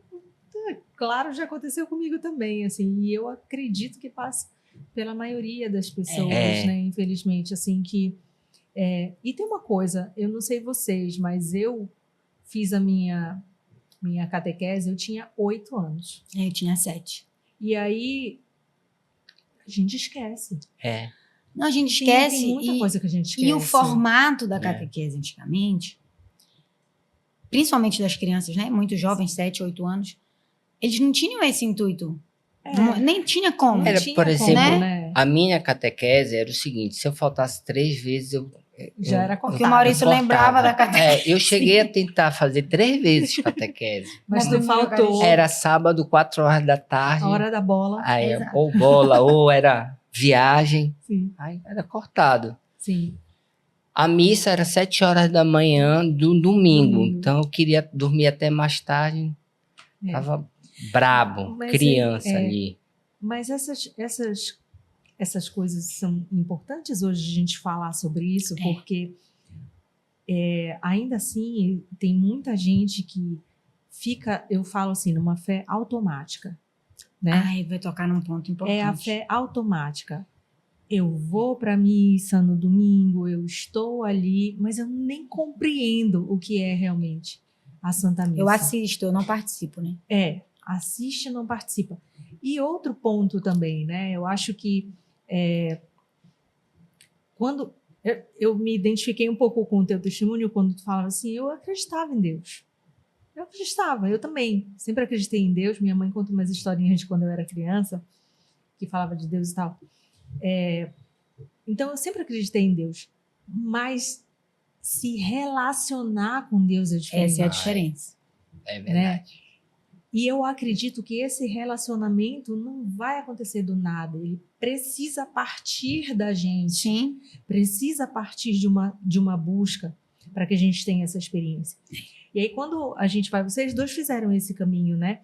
claro, já aconteceu comigo também, assim, e eu acredito que passa pela maioria das pessoas, né, infelizmente, assim, que... e tem uma coisa, eu não sei vocês, mas eu fiz a minha catequese, eu tinha 8 anos. Eu tinha 7. E aí, a gente esquece. Não, a gente Tem esquece. muita coisa que a gente esquece. E o formato da catequese antigamente, principalmente das crianças, né? Muito jovens, 7, 8 anos, eles não tinham esse intuito. Nem tinha como. Não Era, tinha por exemplo, como, né? a minha catequese era o seguinte: se eu faltasse 3 vezes, Já era Porque cortado. o Maurício cortava. lembrava da catequese. Eu cheguei a tentar fazer 3 vezes catequese. Mas Na tu primeira faltou Eucaristia. Era sábado, 4 horas da tarde. a hora da bola. Aí, Exato. ou bola, ou era viagem. Sim, Aí era cortado. sim. A missa era 7 horas da manhã do domingo. Então eu queria dormir até mais tarde. É. Tava brabo, Mas criança ali. Mas essas coisas são importantes hoje a gente falar sobre isso, porque ainda assim tem muita gente que fica, eu falo assim, numa fé automática, né? Ai, vai tocar num ponto importante. É a fé automática. Eu vou para a missa no domingo, eu estou ali, mas eu nem compreendo o que é realmente a Santa Missa. Eu assisto, eu não participo, né? Assiste e não participa. E outro ponto também, né? Eu acho que quando eu me identifiquei um pouco com o teu testemunho, quando tu falava assim, eu acreditava em Deus. Eu acreditava, eu também. Sempre acreditei em Deus. Minha mãe conta umas historinhas de quando eu era criança, que falava de Deus e tal. Então, eu sempre acreditei em Deus. Mas se relacionar com Deus é diferente. Essa é a diferença. É verdade. E eu acredito que esse relacionamento não vai acontecer do nada. Ele precisa partir da gente. Sim. Precisa partir de uma busca para que a gente tenha essa experiência. E aí, quando a gente vai... Vocês dois fizeram esse caminho, né?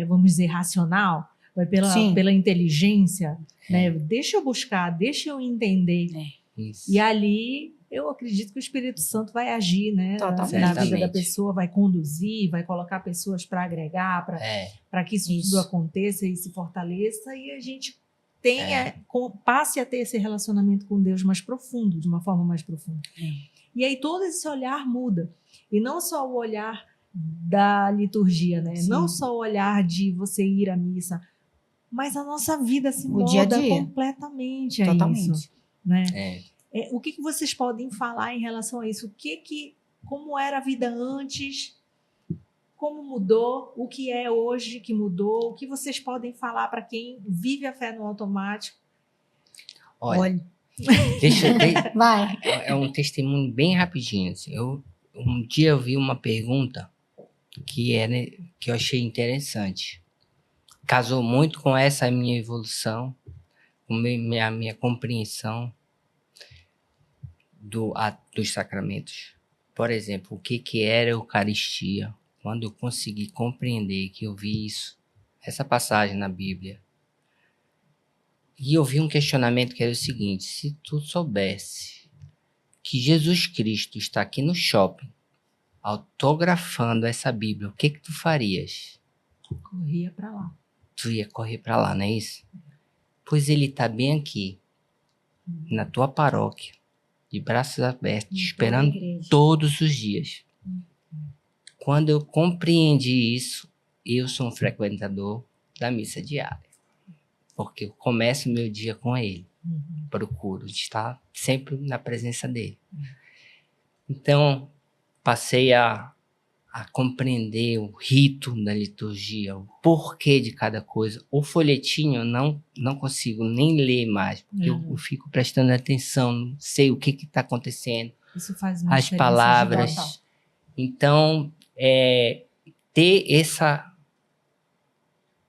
Vamos dizer, racional. Vai pela inteligência. Né? Deixa eu buscar, deixa eu entender. Isso. E ali... eu acredito que o Espírito Santo vai agir, né? Totalmente. Na vida da pessoa, vai conduzir, vai colocar pessoas para agregar, para que isso tudo aconteça e se fortaleça e a gente passe a ter esse relacionamento com Deus mais profundo, de uma forma mais profunda. E aí todo esse olhar muda. E não só o olhar da liturgia, né? Sim. Não só o olhar de você ir à missa, mas a nossa vida se muda dia a dia. completamente a Totalmente. isso, né? O que vocês podem falar em relação a isso? Como era a vida antes? Como mudou? O que é hoje que mudou? O que vocês podem falar para quem vive a fé no automático? Olha. Vai. É um testemunho bem rapidinho. Assim. Um dia eu vi uma pergunta que eu achei interessante. Casou muito com essa minha evolução, com minha compreensão dos sacramentos. Por exemplo, o que era a Eucaristia? Quando eu consegui compreender que eu vi essa passagem na Bíblia, e eu vi um questionamento que era o seguinte: se tu soubesse que Jesus Cristo está aqui no shopping, autografando essa Bíblia, o que tu farias? Corria para lá. Tu ia correr para lá, não é isso? Pois ele está bem aqui, na tua paróquia, de braços abertos, esperando todos os dias. Quando eu compreendi isso, eu sou um frequentador da missa diária. Porque eu começo meu dia com ele. Procuro estar sempre na presença dele. Então, passei a compreender o rito da liturgia, o porquê de cada coisa. O folhetinho eu não consigo nem ler mais, porque eu fico prestando atenção, não sei o que está acontecendo, Isso faz uma as diferença palavras. gigante. Então, ter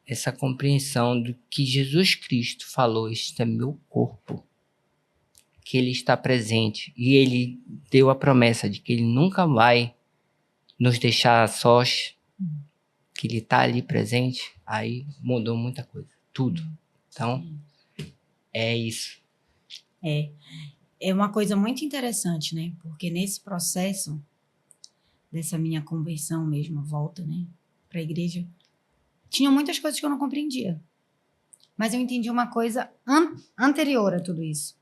essa compreensão do que Jesus Cristo falou, este é meu corpo, que ele está presente, e ele deu a promessa de que ele nunca vai nos deixar sós, que ele está ali presente, aí mudou muita coisa, tudo. Então, é isso. É uma coisa muito interessante, né? Porque nesse processo dessa minha conversão mesmo, volta, né, para a igreja, tinham muitas coisas que eu não compreendia. Mas eu entendi uma coisa anterior a tudo isso.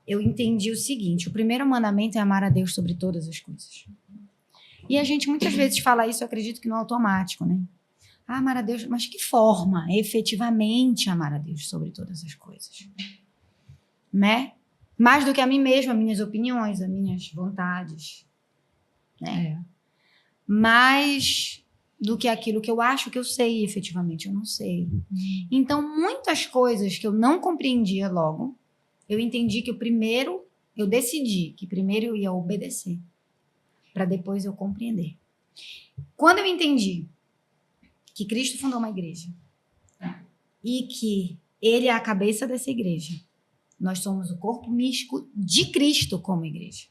Eu entendi o seguinte: o primeiro mandamento é amar a Deus sobre todas as coisas. E a gente muitas vezes fala isso, eu acredito que no automático, né? Amar a Deus, mas que forma efetivamente amar a Deus sobre todas as coisas? Né? Mais do que a mim mesma, as minhas opiniões, as minhas vontades. Né? Mais do que aquilo que eu acho que eu sei, efetivamente, eu não sei. Então, muitas coisas que eu não compreendia logo, eu entendi que eu decidi que primeiro eu ia obedecer, para depois eu compreender. Quando eu entendi que Cristo fundou uma igreja e que ele é a cabeça dessa igreja, nós somos o corpo místico de Cristo como igreja.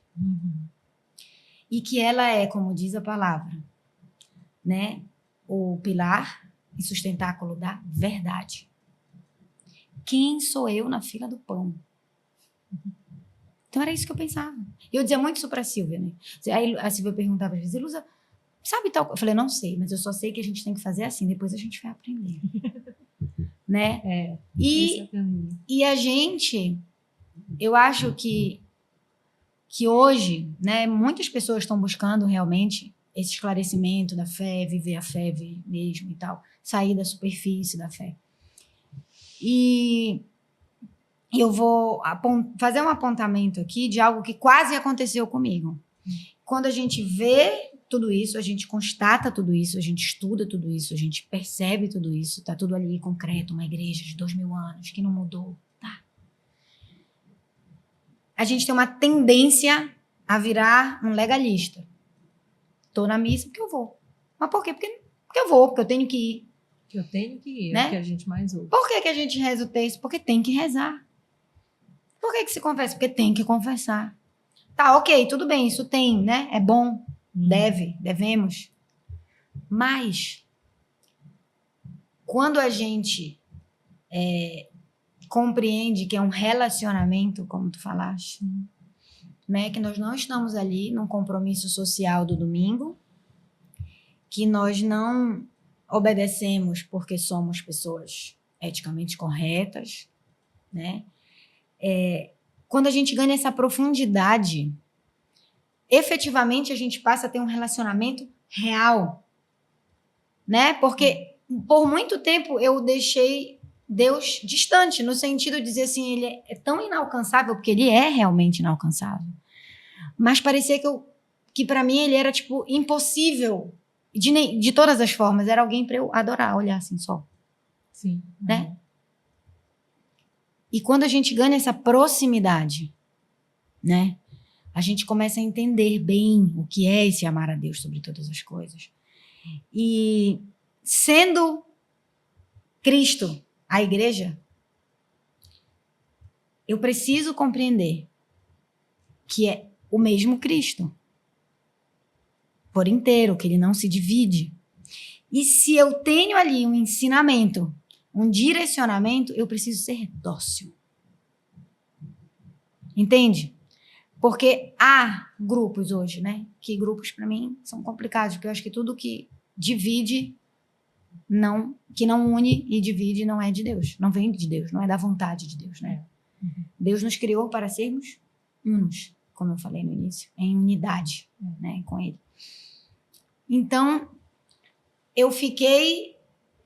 E que ela é, como diz a palavra, né, o pilar e sustentáculo da verdade. Quem sou eu na fila do pão? Então era isso que eu pensava. Eu dizia muito isso para a Silvia, né? Aí a Silvia perguntava às vezes: Ilusa, sabe tal? Eu falei: não sei, mas eu só sei que a gente tem que fazer assim, depois a gente vai aprender. Né? E a gente, eu acho que hoje, né, muitas pessoas estão buscando realmente esse esclarecimento da fé, viver a fé mesmo e tal, sair da superfície da fé. E eu vou fazer um apontamento aqui de algo que quase aconteceu comigo. Quando a gente vê tudo isso, a gente constata tudo isso, a gente estuda tudo isso, a gente percebe tudo isso, tá tudo ali concreto, uma igreja de 2000 anos que não mudou, tá? A gente tem uma tendência a virar um legalista. Tô na missa porque eu vou. Mas por quê? Porque eu vou, porque eu tenho que ir. Eu tenho que ir, né? É o que a gente mais ouve. Por que a gente reza o texto? Porque tem que rezar. Por que se confessa? Porque tem que confessar. Tá, ok, tudo bem, isso tem, né? É bom, devemos. Mas, quando a gente compreende que é um relacionamento, como tu falaste, né? Que nós não estamos ali num compromisso social do domingo, que nós não obedecemos porque somos pessoas eticamente corretas, né? Quando a gente ganha essa profundidade, efetivamente a gente passa a ter um relacionamento real, né? Porque por muito tempo eu deixei Deus distante, no sentido de dizer assim, ele é tão inalcançável, porque ele é realmente inalcançável, mas parecia que para mim ele era tipo impossível de todas as formas, era alguém para eu adorar, olhar assim só. Sim. Né? E quando a gente ganha essa proximidade, né, a gente começa a entender bem o que é esse amar a Deus sobre todas as coisas. E sendo Cristo a igreja, eu preciso compreender que é o mesmo Cristo por inteiro, que ele não se divide. E se eu tenho ali um ensinamento, um direcionamento, eu preciso ser dócil. Entende? Porque há grupos hoje, né? Que grupos, para mim, são complicados, porque eu acho que tudo que divide, que não une e divide, não é de Deus. Não vem de Deus, não é da vontade de Deus, né? Deus nos criou para sermos unos, como eu falei no início, em unidade, né? Com Ele. Então, eu fiquei...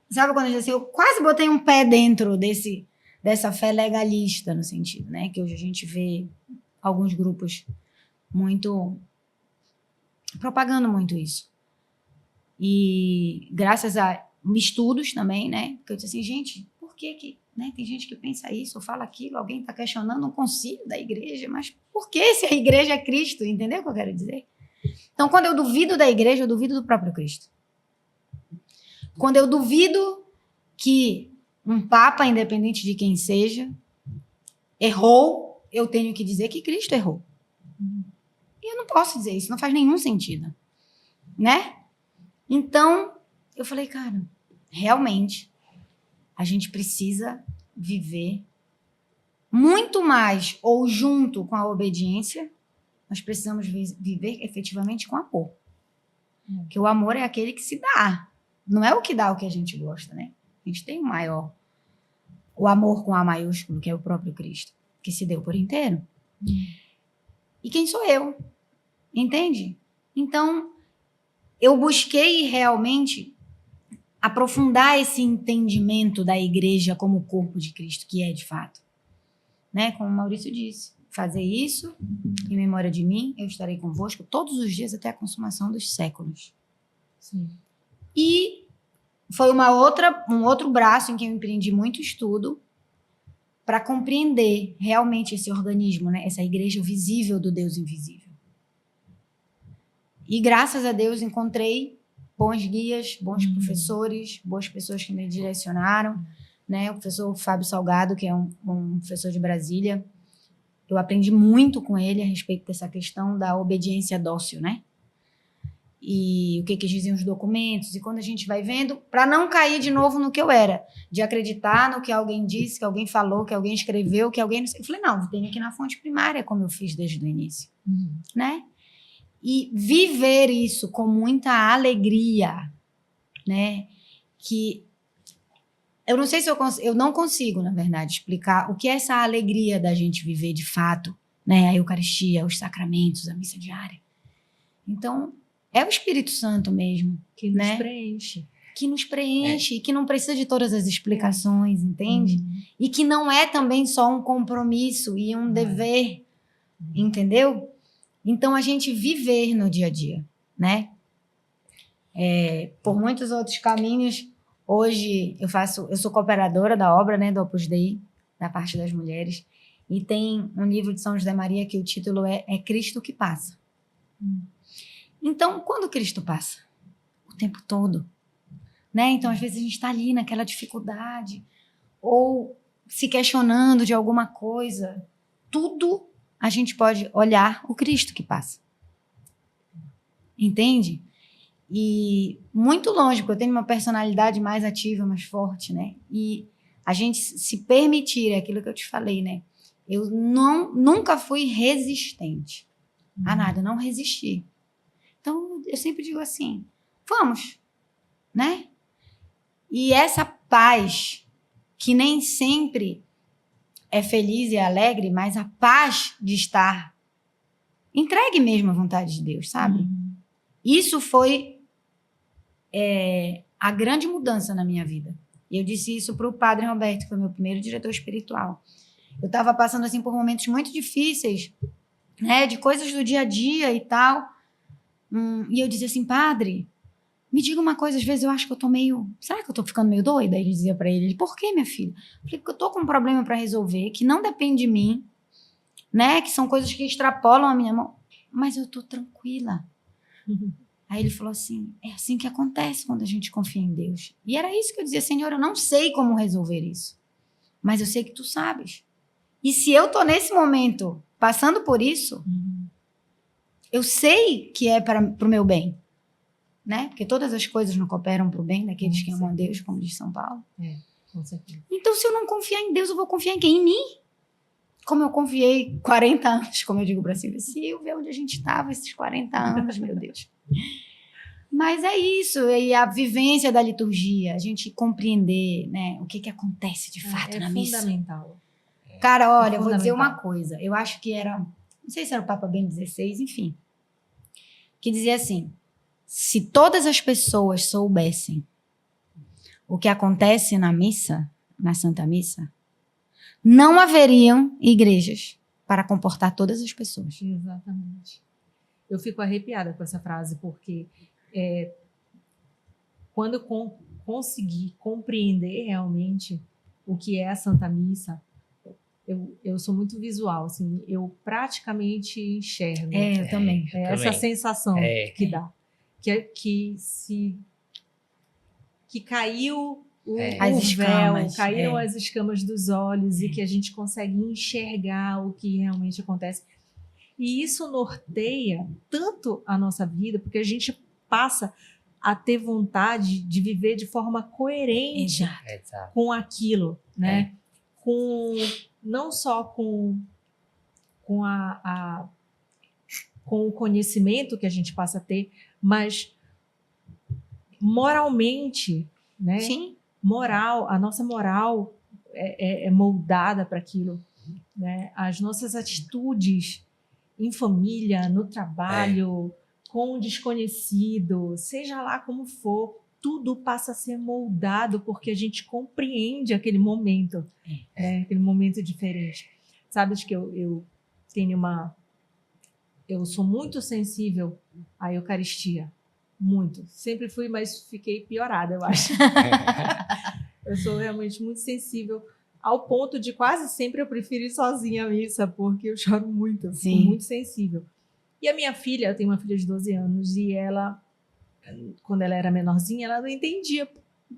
Sabe quando eu disse assim, eu quase botei um pé dentro dessa fé legalista, no sentido, né? Que hoje a gente vê alguns grupos propagando muito isso. E graças a estudos também, né? Porque eu disse assim, gente, por que né? Tem gente que pensa isso, ou fala aquilo, alguém está questionando um concílio da igreja, mas por que se a igreja é Cristo? Entendeu o que eu quero dizer? Então, quando eu duvido da igreja, eu duvido do próprio Cristo. Quando eu duvido que um papa, independente de quem seja, errou, eu tenho que dizer que Cristo errou. E eu não posso dizer isso, não faz nenhum sentido, né? Então, eu falei, cara, realmente, a gente precisa viver muito mais, ou junto com a obediência, nós precisamos viver efetivamente com amor. Porque o amor é aquele que se dá. Não é o que dá o que a gente gosta, né? A gente tem o maior. O amor com A maiúsculo, que é o próprio Cristo, que se deu por inteiro. E quem sou eu? Entende? Então, eu busquei realmente aprofundar esse entendimento da igreja como corpo de Cristo, que é de fato. Né? Como o Maurício disse, fazer isso em memória de mim, eu estarei convosco todos os dias até a consumação dos séculos. Sim. E foi um outro braço em que eu empreendi muito estudo para compreender realmente esse organismo, né? Essa igreja visível do Deus invisível. E graças a Deus encontrei bons guias, bons professores, boas pessoas que me direcionaram, né? O professor Fábio Salgado, que é um professor de Brasília, eu aprendi muito com ele a respeito dessa questão da obediência dócil, né? E o que diziam os documentos, e quando a gente vai vendo, para não cair de novo no que eu era, de acreditar no que alguém disse, que alguém falou, que alguém escreveu, que alguém... Eu falei, não, tenho que ir na fonte primária, como eu fiz desde o início, né? E viver isso com muita alegria, né? Que eu não sei se eu não consigo, na verdade, explicar o que é essa alegria da gente viver de fato, né? A Eucaristia, os sacramentos, a missa diária. Então, é o Espírito Santo mesmo. Que nos né? preenche. Que nos preenche e que não precisa de todas as explicações, entende? E que não é também só um compromisso e um dever, entendeu? Então, a gente viver no dia a dia, né? Por muitos outros caminhos, hoje eu sou cooperadora da obra, né, do Opus Dei, da parte das mulheres, e tem um livro de São José Maria que o título é Cristo que Passa. Então, quando Cristo passa? O tempo todo. Né? Então, às vezes, a gente está ali naquela dificuldade, ou se questionando de alguma coisa. Tudo a gente pode olhar o Cristo que passa. Entende? E muito longe, porque eu tenho uma personalidade mais ativa, mais forte, né? E a gente se permitir, é aquilo que eu te falei, né? Eu nunca fui resistente a nada, não resisti. Então, eu sempre digo assim, vamos, né? E essa paz, que nem sempre é feliz e alegre, mas a paz de estar entregue mesmo à vontade de Deus, sabe? Isso foi a grande mudança na minha vida. E eu disse isso para o Padre Roberto, que foi meu primeiro diretor espiritual. Eu estava passando assim por momentos muito difíceis, né, de coisas do dia a dia e tal. E eu dizia assim, padre, me diga uma coisa, às vezes eu acho que eu tô meio... Será que eu tô ficando meio doida? Ele dizia pra ele, por quê, minha filha? Eu falei, porque eu tô com um problema pra resolver, que não depende de mim, né? Que são coisas que extrapolam a minha mão. Mas eu tô tranquila. Aí ele falou assim, é assim que acontece quando a gente confia em Deus. E era isso que eu dizia, Senhor, eu não sei como resolver isso. Mas eu sei que tu sabes. E se eu tô nesse momento passando por isso, eu sei que é pro meu bem. Né? Porque todas as coisas não cooperam para o bem daqueles que amam a Deus, como diz São Paulo. Com certeza. Então, se eu não confiar em Deus, eu vou confiar em quem? Em mim. Como eu confiei 40 anos, como eu digo para Silvia, onde a gente estava esses 40 anos, meu Deus. Mas é isso, e a vivência da liturgia, a gente compreender, né, o que acontece de fato na missa. É fundamental. Cara, olha, eu vou dizer uma coisa, eu acho que era, não sei se era o Papa Bento XVI, enfim, que dizia assim, se todas as pessoas soubessem o que acontece na missa, na Santa Missa, não haveriam igrejas para comportar todas as pessoas. Exatamente. Eu fico arrepiada com essa frase, porque quando eu consegui compreender realmente o que é a Santa Missa, eu sou muito visual, assim, eu praticamente enxergo. Eu também. Essa sensação que dá. Que caiu As o escamas, véu, caíram as escamas dos olhos e que a gente consegue enxergar o que realmente acontece. E isso norteia tanto a nossa vida, porque a gente passa a ter vontade de viver de forma coerente Exato. com aquilo, né? Não só com o conhecimento que a gente passa a ter, mas moralmente, né? Sim. A nossa moral é moldada para aquilo, né? As nossas atitudes em família, no trabalho, com o desconhecido, seja lá como for, tudo passa a ser moldado porque a gente compreende aquele momento, né? Aquele momento diferente. Sabes que eu tenho eu sou muito sensível à Eucaristia. Muito. Sempre fui, mas fiquei piorada, eu acho. Eu sou realmente muito sensível, ao ponto de quase sempre eu prefiro ir sozinha à missa, porque eu choro muito, eu fico muito sensível. E a minha filha, eu tenho uma filha de 12 anos, e ela, quando ela era menorzinha, ela não entendia.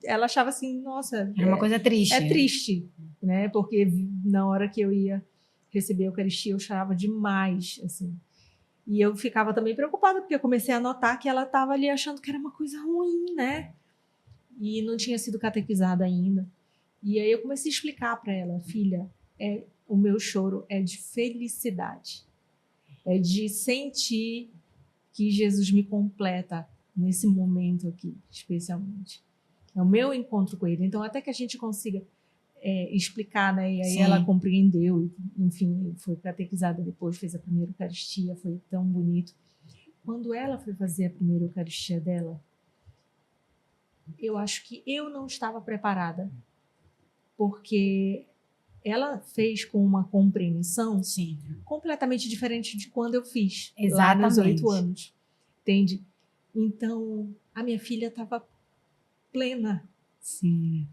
Ela achava assim, nossa... É uma coisa triste. É triste, né? Porque na hora que eu ia receber a Eucaristia, eu chorava demais, assim. E eu ficava também preocupada, porque eu comecei a notar que ela estava ali achando que era uma coisa ruim, né? E não tinha sido catequizada ainda. E aí eu comecei a explicar para ela, filha, o meu choro é de felicidade. É de sentir que Jesus me completa nesse momento aqui, especialmente. É o meu encontro com ele. Então, até que a gente consiga explicar, né? E aí ela compreendeu, enfim, foi catequizada depois, fez a primeira Eucaristia, foi tão bonito. Quando ela foi fazer a primeira Eucaristia dela, eu acho que eu não estava preparada, porque ela fez com uma compreensão completamente diferente de quando eu fiz, lá nos 8 anos. Entende? Então, a minha filha estava plena,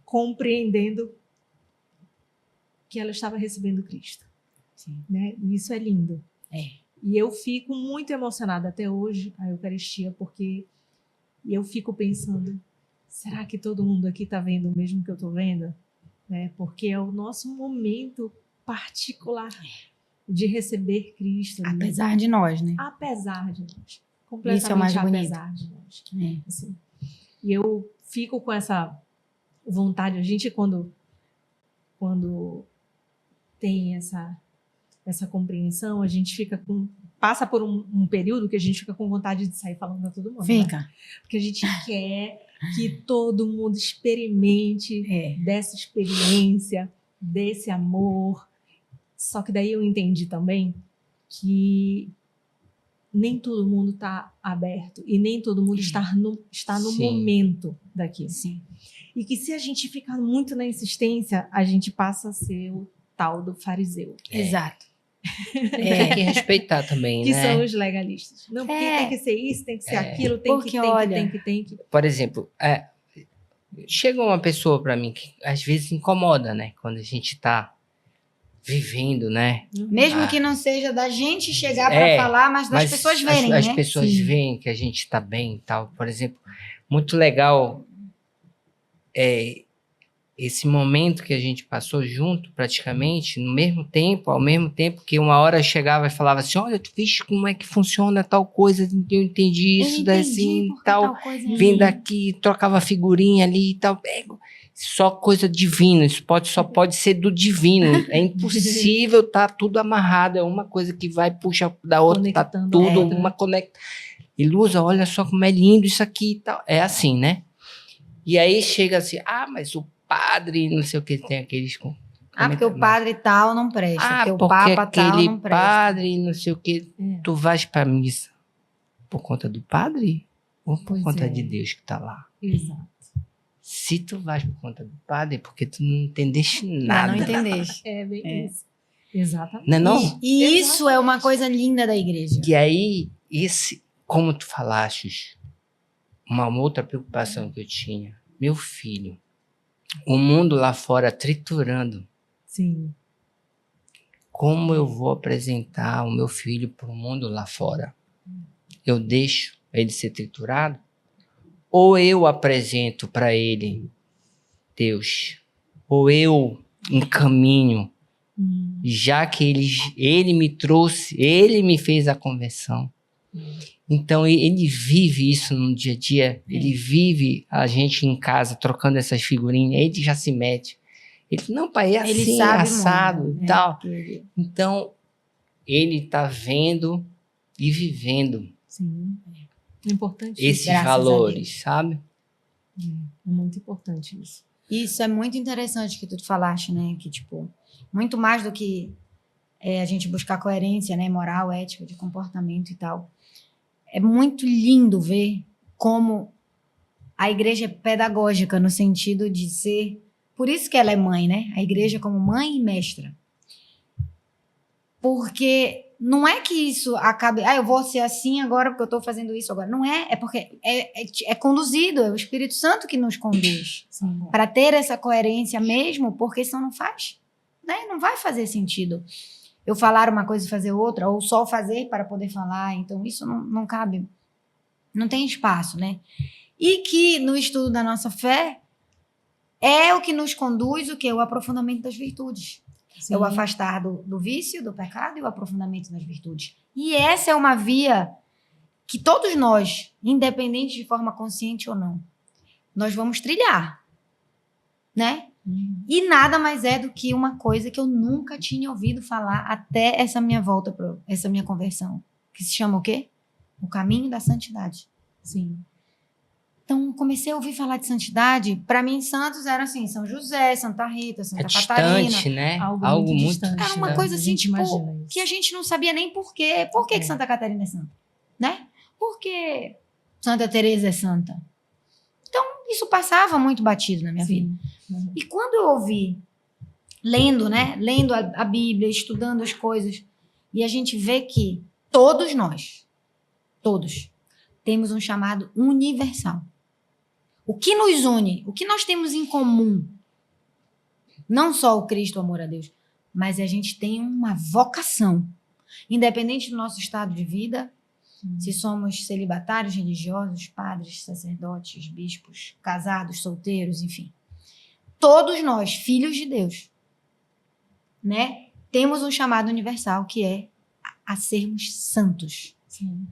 compreendendo que ela estava recebendo Cristo. Né? E isso é lindo. E eu fico muito emocionada até hoje, a Eucaristia, porque eu fico pensando, será que todo mundo aqui está vendo o mesmo que eu estou vendo? Né? Porque é o nosso momento particular de receber Cristo. Apesar de nós, né? Apesar de nós. Completamente isso é o mais bonito. Apesar de nós. Assim. E eu fico com essa vontade. A gente, quando tem essa compreensão, a gente passa por um período que a gente fica com vontade de sair falando a todo mundo. Fica. Né? Porque a gente quer que todo mundo experimente dessa experiência, desse amor. Só que daí eu entendi também que nem todo mundo está aberto e nem todo mundo está no momento daquilo. E que se a gente ficar muito na insistência, a gente passa a ser o tal do fariseu. Exato. Tem que respeitar também, que né? são os legalistas. Não, porque tem que ser isso, tem que ser aquilo, tem que. Por exemplo, chega uma pessoa para mim que às vezes incomoda, né? Quando a gente está vivendo, né? Mesmo que não seja da gente chegar para falar, mas das pessoas verem, as né? pessoas veem que a gente está bem e tal. Por exemplo, muito legal esse momento que a gente passou junto, praticamente, ao mesmo tempo que uma hora eu chegava e falava assim, olha, tu viste como é que funciona tal coisa, eu entendi isso, assim, tal, vem daqui, trocava figurinha ali e tal, só coisa divina, só pode ser do divino, é impossível, tá tudo amarrado, é uma coisa que vai, puxa da outra, tá tudo, uma conecta. Ilusa, olha só como é lindo isso aqui e tal, é assim, né? E aí chega assim, mas o padre, não sei o que, tem aqueles... porque o padre tal não presta, porque o papa tal não presta. Padre, não sei o que, tu vais pra missa por conta do padre ou por conta de Deus que tá lá? Exato. Se tu vais por conta do padre, é porque tu não entendeste nada. Não entendeste. É bem isso. Exatamente. Não é não? E isso é uma coisa linda da igreja. E aí, como tu falaste, uma outra preocupação que eu tinha, meu filho, o mundo lá fora triturando, Sim. como eu vou apresentar o meu filho para o mundo lá fora? Eu deixo ele ser triturado? Ou eu apresento para ele Deus? Ou eu encaminho, já que ele me trouxe, ele me fez a conversão. Então ele vive isso no dia a dia, ele vive a gente em casa trocando essas figurinhas, ele já se mete. Ele, não, pai, é Ele assim, sabe assado muito, e tal. porque- Então ele tá vendo e vivendo Sim. É importante esses Graças a valores, sabe? É muito importante isso. Isso é muito interessante que tu falaste, né? Que, tipo, muito mais do que a gente buscar coerência, né? Moral, ética, de comportamento e tal. É muito lindo ver como a igreja é pedagógica no sentido de ser... Por isso que ela é mãe, né? A igreja como mãe e mestra. Porque não é que isso acabe... eu vou ser assim agora porque eu estou fazendo isso agora. Não é. É porque é conduzido. É o Espírito Santo que nos conduz. Sim. Para ter essa coerência mesmo, porque senão não faz. Né? Não vai fazer sentido eu falar uma coisa e fazer outra, ou só fazer para poder falar. Então, isso não cabe. Não tem espaço, né? E que no estudo da nossa fé é o que nos conduz, o quê? O aprofundamento das virtudes. Sim. É o afastar do vício, do pecado e o aprofundamento das virtudes. E essa é uma via que todos nós, independente de forma consciente ou não, nós vamos trilhar, né? E nada mais é do que uma coisa que eu nunca tinha ouvido falar até essa minha volta, essa minha conversão, que se chama o quê? O caminho da santidade. Sim. Então, comecei a ouvir falar de santidade. Para mim, santos eram assim, São José, Santa Rita, Santa Catarina. Distante, né? Algo muito distante. Era uma né? coisa A assim, gente tipo, imagina isso. que a gente não sabia nem por quê. Por que Santa Catarina é santa? Né? Por que Santa Teresa é santa? Então, isso passava muito batido na minha vida. Uhum. E quando eu ouvi, lendo, né? Lendo a Bíblia, estudando as coisas, e a gente vê que todos nós, todos, temos um chamado universal. O que nos une, o que nós temos em comum, não só o Cristo, o amor a Deus, mas a gente tem uma vocação. Independente do nosso estado de vida, se somos celibatários, religiosos, padres, sacerdotes, bispos, casados, solteiros, enfim. Todos nós, filhos de Deus, né? Temos um chamado universal que é a sermos santos. Sim.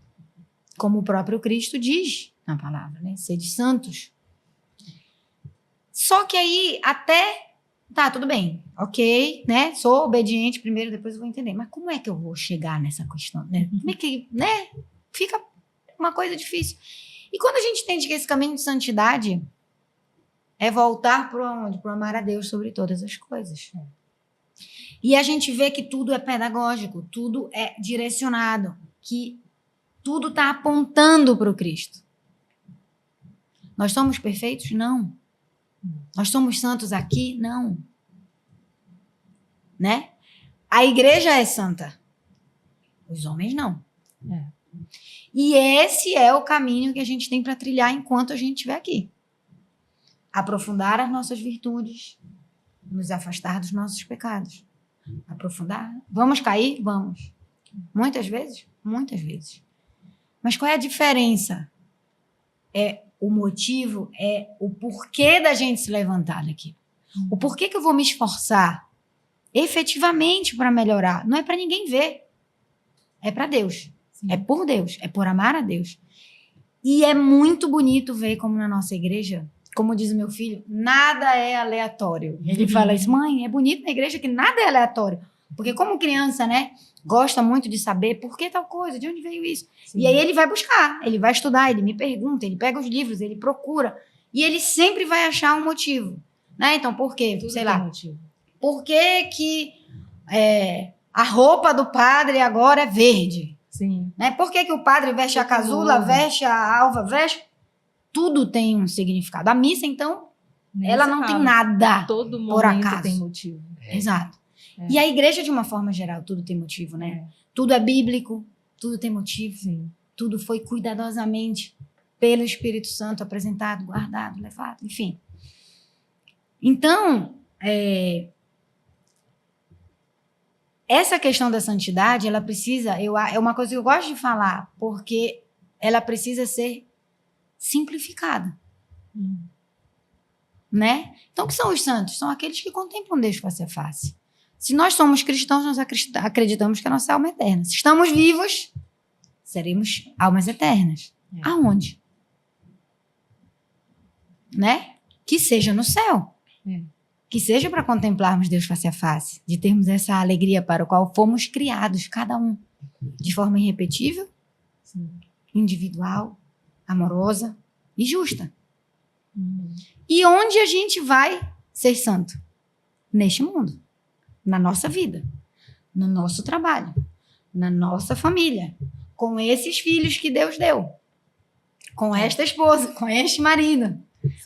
Como o próprio Cristo diz na palavra, né? Sede santos. Só que aí até... Tá, tudo bem. Ok, né? Sou obediente primeiro, depois eu vou entender. Mas como é que eu vou chegar nessa questão? Né? Como é que... né? Fica uma coisa difícil. E quando a gente entende que esse caminho de santidade é voltar para onde? Para amar a Deus sobre todas as coisas. E a gente vê que tudo é pedagógico, tudo é direcionado, que tudo está apontando para o Cristo. Nós somos perfeitos? Não. Nós somos santos aqui? Não. Né? A igreja é santa. Os homens não. É. E esse é o caminho que a gente tem para trilhar enquanto a gente estiver aqui. Aprofundar as nossas virtudes, nos afastar dos nossos pecados. Aprofundar. Vamos cair? Vamos. Muitas vezes? Muitas vezes. Mas qual é a diferença? O motivo é o porquê da gente se levantar daqui. O porquê que eu vou me esforçar efetivamente para melhorar. Não é para ninguém ver. É para Deus. Sim. É por Deus. É por amar a Deus. E é muito bonito ver como na nossa igreja, como diz o meu filho, nada é aleatório. Ele fala isso, mãe, é bonito na igreja que nada é aleatório. Porque como criança, né, gosta muito de saber por que tal coisa, de onde veio isso. Sim. E aí ele vai buscar, ele vai estudar, ele me pergunta, ele pega os livros, ele procura. E ele sempre vai achar um motivo. Né? Então, por quê? Tudo Sei tem lá. motivo. Por que a roupa do padre agora é verde? Sim. Né? Por que o padre veste a casula, veste a alva, veste? Tudo tem um significado. A missa, então, Nem ela se não fala. tem nada Todo por momento acaso. tem motivo. Exato. E a igreja, de uma forma geral, tudo tem motivo, né? Tudo é bíblico, tudo tem motivo. Sim. Tudo foi cuidadosamente pelo Espírito Santo apresentado, guardado, levado, enfim. Então, essa questão da santidade, ela precisa, é uma coisa que eu gosto de falar, porque ela precisa ser simplificada. Né? Então, o que são os santos? São aqueles que contemplam Deus face a face. Se nós somos cristãos, nós acreditamos que a nossa alma é eterna. Se estamos vivos, seremos almas eternas. Aonde? Né? Que seja no céu. Que seja para contemplarmos Deus face a face, de termos essa alegria para o qual fomos criados, cada um, de forma irrepetível, individual, amorosa e justa. E onde a gente vai ser santo? Neste mundo, na nossa vida, no nosso trabalho, na nossa família, com esses filhos que Deus deu, com esta esposa, com este marido,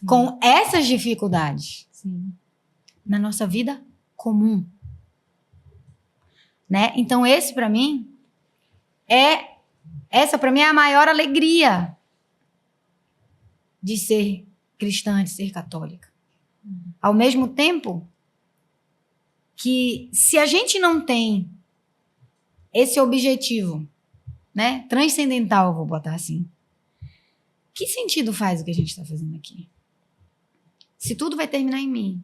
com essas dificuldades. Na nossa vida comum. Né? Então, essa para mim é a maior alegria de ser cristã, de ser católica. Ao mesmo tempo que, se a gente não tem esse objetivo, né, transcendental, vou botar assim, que sentido faz o que a gente está fazendo aqui? Se tudo vai terminar em mim,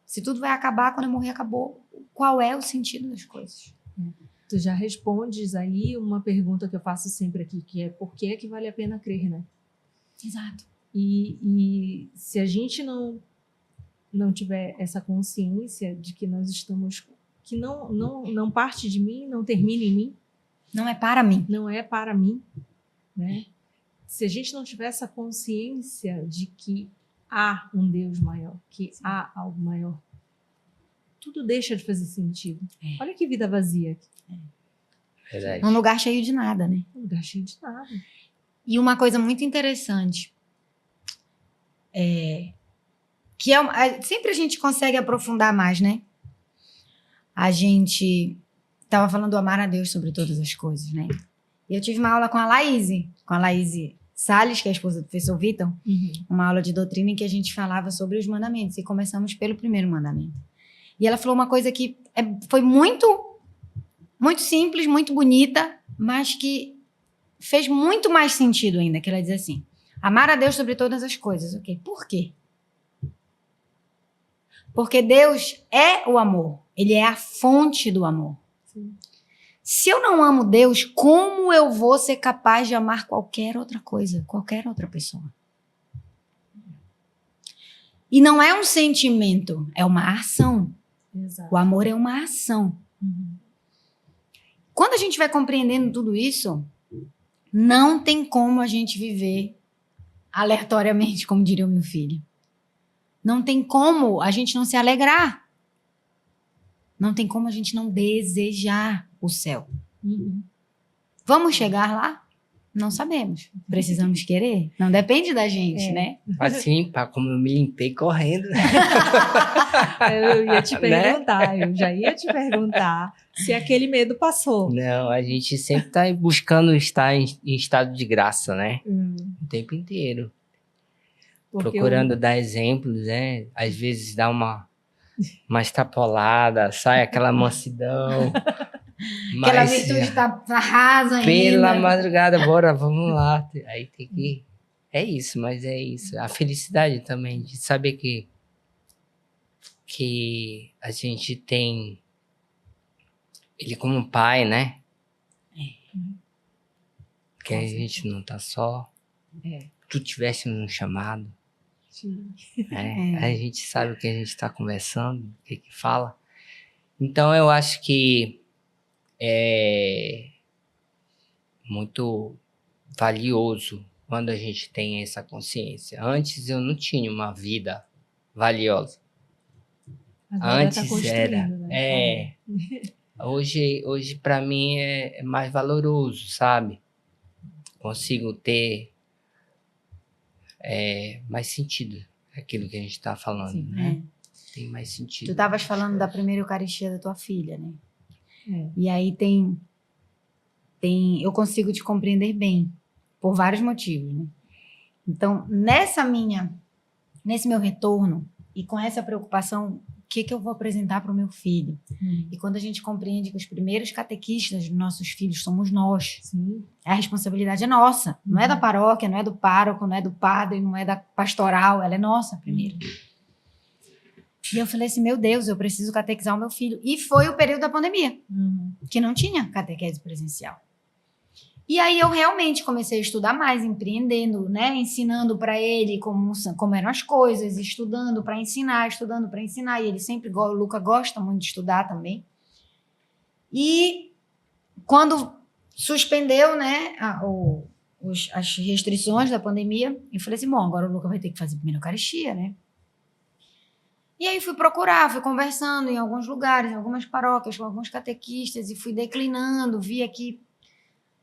se tudo vai acabar, quando eu morrer, acabou. Qual é o sentido das coisas? Tu já respondes aí uma pergunta que eu faço sempre aqui, que é por que é que vale a pena crer, né? Exato. E se a gente não tiver essa consciência de que nós estamos... que não parte de mim, não termina em mim. Não é para mim. Não é para mim, né? Se a gente não tiver essa consciência de que há um Deus maior, que há algo maior, tudo deixa de fazer sentido. Olha que vida vazia. Verdade. Um lugar cheio de nada, né? Um lugar cheio de nada. E uma coisa muito interessante que sempre a gente consegue aprofundar mais, né? A gente estava falando do amar a Deus sobre todas as coisas, né? E eu tive uma aula com a Laís Salles, que é a esposa do professor Vitor, uma aula de doutrina em que a gente falava sobre os mandamentos, e começamos pelo primeiro mandamento. E ela falou uma coisa que foi muito, muito simples, muito bonita, mas que fez muito mais sentido ainda, que ela diz assim: amar a Deus sobre todas as coisas. Ok, por quê? Porque Deus é o amor, ele é a fonte do amor. Sim. Se eu não amo Deus, como eu vou ser capaz de amar qualquer outra coisa, qualquer outra pessoa? E não é um sentimento, é uma ação. Exato. O amor é uma ação. Quando a gente vai compreendendo tudo isso, não tem como a gente viver aleatoriamente, como diria o meu filho. Não tem como a gente não se alegrar. Não tem como a gente não desejar o céu. Vamos chegar lá? Não sabemos. Precisamos querer? Não depende da gente, né? Assim, como eu me limpei correndo. Eu ia te perguntar, eu já ia te perguntar se aquele medo passou. Não, a gente sempre está buscando estar em estado de graça, né? O tempo inteiro. Porque procurando dar exemplos, né? Às vezes dá uma extrapolada, sai aquela mansidão. Aquela virtude tá rasa ainda. Pela madrugada, vamos lá. Aí tem que... É isso, mas é isso. A felicidade também de saber que a gente tem ele como pai, né? Que a gente não tá só. Tu tivesse um chamado. A gente sabe o que a gente está conversando, o que fala. Então eu acho que é muito valioso quando a gente tem essa consciência. Antes eu não tinha uma vida valiosa. Agora Antes tá era. Né? Hoje para mim é mais valoroso, sabe? Consigo ter mais sentido aquilo que a gente está falando, né? tem mais sentido. Tu estavas falando da primeira Eucaristia da tua filha, né? É. E aí eu consigo te compreender bem, por vários motivos, né? Então, nesse meu retorno, e com essa preocupação, o que eu vou apresentar para o meu filho? E quando a gente compreende que os primeiros catequistas dos nossos filhos somos nós, Sim. a responsabilidade é nossa, não é da paróquia, não é do pároco, não é do padre, não é da pastoral, ela é nossa primeiro. E eu falei assim, meu Deus, eu preciso catequizar o meu filho. E foi o período da pandemia, que não tinha catequese presencial. E aí eu realmente comecei a estudar mais, empreendendo, né? Ensinando para ele como eram as coisas, estudando para ensinar. E ele sempre, o Luca gosta muito de estudar também. E quando suspendeu, né, as restrições da pandemia, eu falei assim, bom, agora o Luca vai ter que fazer a primeira Eucaristia, né? E aí fui procurar, fui conversando em alguns lugares, em algumas paróquias, com alguns catequistas, e fui declinando, vi aqui,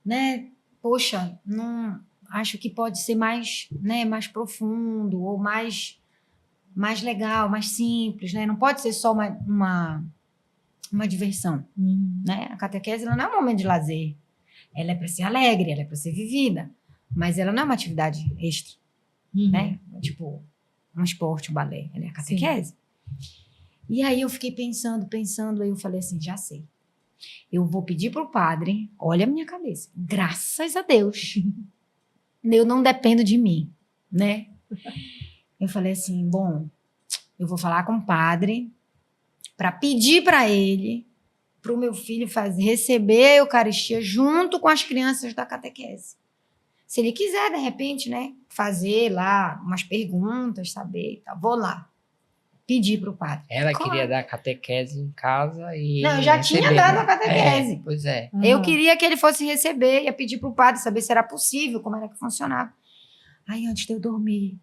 né, poxa, não, acho que pode ser mais, né, mais profundo, ou mais legal, mais simples, né? Não pode ser só uma diversão, né? A catequese ela não é um momento de lazer, ela é para ser alegre, ela é para ser vivida, mas ela não é uma atividade extra, né? Tipo, um esporte, um balé, ela é a catequese. Sim. E aí eu fiquei pensando, aí eu falei assim, já sei. Eu vou pedir pro padre, olha a minha cabeça, graças a Deus, eu não dependo de mim, né? Eu falei assim, bom, eu vou falar com o padre para pedir para ele, para o meu filho receber a Eucaristia junto com as crianças da catequese. Se ele quiser, de repente, né, fazer lá umas perguntas, saber e tal, vou lá. Pedir para o padre. Ela queria dar catequese em casa e... Não, eu já tinha dado a catequese. Pois é. Eu queria que ele fosse receber, ia pedir para o padre saber se era possível, como era que funcionava. Aí, antes de eu dormir,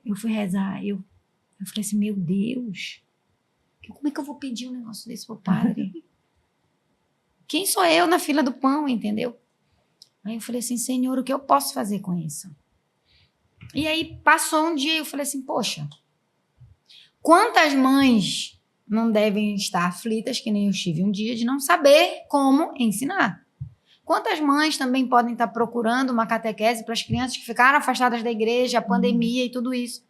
eu fui rezar. Eu falei assim, meu Deus, como é que eu vou pedir um negócio desse para o padre? Quem sou eu na fila do pão, entendeu? Aí eu falei assim, Senhor, o que eu posso fazer com isso? E aí passou um dia e eu falei assim, poxa, quantas mães não devem estar aflitas, que nem eu estive um dia, de não saber como ensinar? Quantas mães também podem estar procurando uma catequese para as crianças que ficaram afastadas da igreja, a pandemia e tudo isso?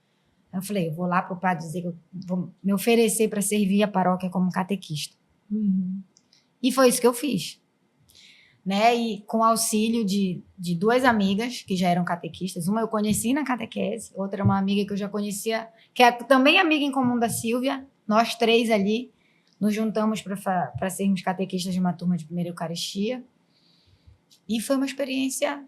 Aí eu falei, eu vou lá para o padre dizer que eu vou me oferecer para servir a paróquia como catequista. E foi isso que eu fiz. Né? E com auxílio de duas amigas que já eram catequistas. Uma eu conheci na catequese, outra é uma amiga que eu já conhecia, que é também amiga em comum da Silvia. Nós três ali nos juntamos para sermos catequistas de uma turma de primeira Eucaristia. E foi uma experiência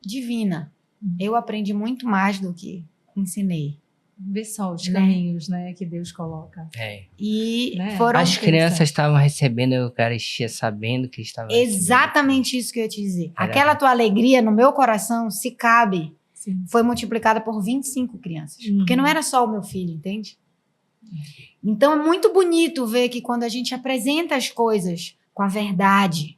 divina. Eu aprendi muito mais do que ensinei. Ver só os caminhos, né, que Deus coloca. E né? foram as crianças estavam recebendo a Eucaristia sabendo que estavam exatamente isso que eu ia te dizer. Aquela tua alegria no meu coração, se cabe, foi multiplicada por 25 crianças. Porque não era só o meu filho, entende? Então é muito bonito ver que quando a gente apresenta as coisas com a verdade,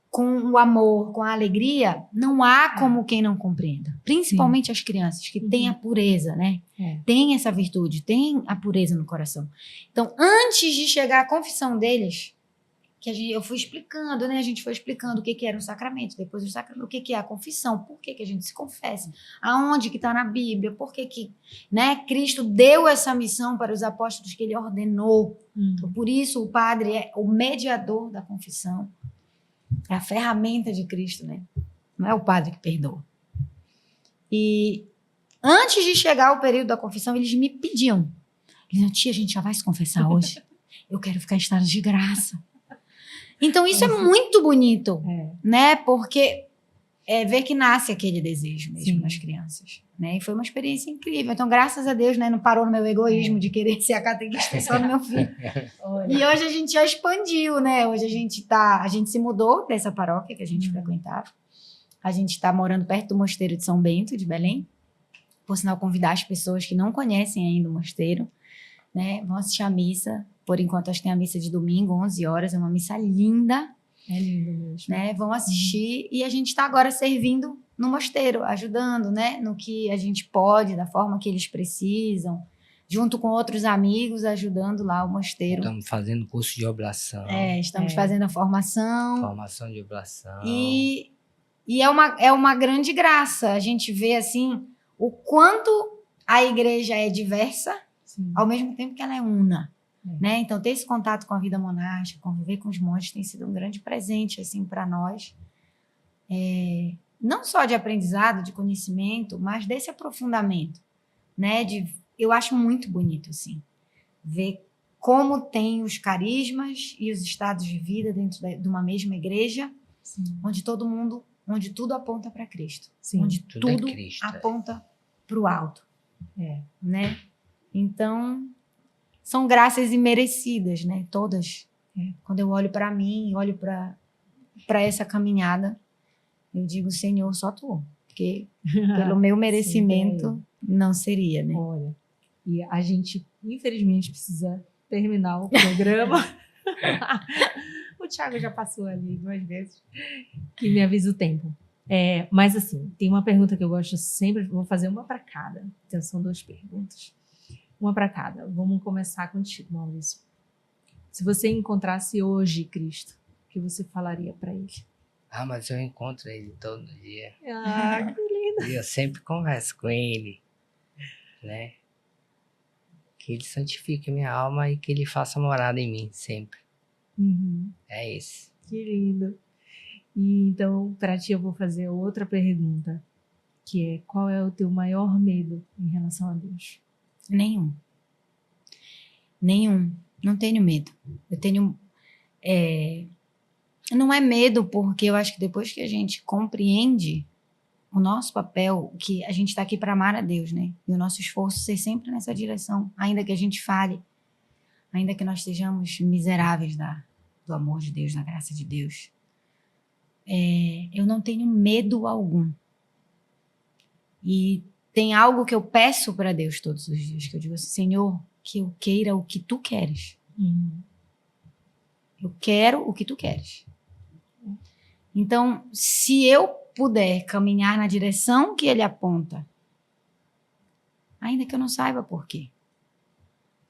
com o amor, com a alegria, não há como quem não compreenda. Principalmente as crianças que têm a pureza, né? Tem essa virtude, tem a pureza no coração. Então, antes de chegar à confissão deles, eu fui explicando, né? A gente foi explicando o que era o sacramento, depois o sacramento, o que é a confissão, por que a gente se confessa, aonde que está na Bíblia, por que né, Cristo deu essa missão para os apóstolos que ele ordenou. Então, por isso o padre é o mediador da confissão. É a ferramenta de Cristo, né? Não é o padre que perdoa. E antes de chegar ao período da confissão, eles me pediam. Eles diziam, tia, a gente já vai se confessar hoje? Eu quero ficar em estado de graça. Então, isso é muito bonito, né? Porque ver que nasce aquele desejo mesmo nas crianças. Né? E foi uma experiência incrível. Então, graças a Deus, né, não parou no meu egoísmo de querer ser a catequista só do meu filho. E hoje a gente já expandiu, né? Hoje a gente se mudou dessa paróquia que a gente frequentava. A gente está morando perto do Mosteiro de São Bento, de Belém. Por sinal, convidar as pessoas que não conhecem ainda o mosteiro, né? Vão assistir a missa. Por enquanto, acho que tem a missa de domingo, 11 horas. É uma missa linda. É lindo mesmo. Né? Vão assistir. E a gente está agora servindo no mosteiro, ajudando, né? No que a gente pode, da forma que eles precisam, junto com outros amigos, ajudando lá o mosteiro. Estamos fazendo curso de oblação. Estamos fazendo a formação. Formação de oblação. E é uma grande graça a gente ver assim o quanto a igreja é diversa, Sim. ao mesmo tempo que ela é una. Né? Então, ter esse contato com a vida monástica, conviver com os monges, tem sido um grande presente assim, para nós. Não só de aprendizado, de conhecimento, mas desse aprofundamento. Né? Eu acho muito bonito assim, ver como tem os carismas e os estados de vida dentro de uma mesma igreja, Sim. onde tudo aponta para Cristo. Sim. Onde Tudo é tudo Cristo, aponta para o alto. É. Né? Então, são graças imerecidas, né? Todas. Quando eu olho para mim, olho para essa caminhada, eu digo, Senhor, só tu. Porque pelo meu merecimento não seria, né? Olha, e a gente, infelizmente, precisa terminar o programa. O Thiago já passou ali 2 vezes, que me avisa o tempo. Mas, assim, tem uma pergunta que eu gosto sempre, vou fazer uma para cada. Então, são 2 perguntas. Uma para cada. Vamos começar contigo, Maurício. Se você encontrasse hoje Cristo, o que você falaria para ele? Mas eu encontro ele todo dia. Ah, que lindo. E eu sempre converso com ele, né? Que ele santifique minha alma e que ele faça morada em mim sempre. Uhum. É isso. Que lindo. E então, para ti, eu vou fazer outra pergunta, que é: qual é o teu maior medo em relação a Deus? Nenhum. Não tenho medo. Eu tenho... Não é medo, porque eu acho que depois que a gente compreende o nosso papel, que a gente está aqui para amar a Deus, né? E o nosso esforço ser sempre nessa direção, ainda que a gente fale, ainda que nós sejamos miseráveis do amor de Deus, da graça de Deus. Eu não tenho medo algum. E tem algo que eu peço para Deus todos os dias, que eu digo assim, Senhor, que eu queira o que tu queres. Eu quero o que tu queres. Então, se eu puder caminhar na direção que ele aponta, ainda que eu não saiba por quê,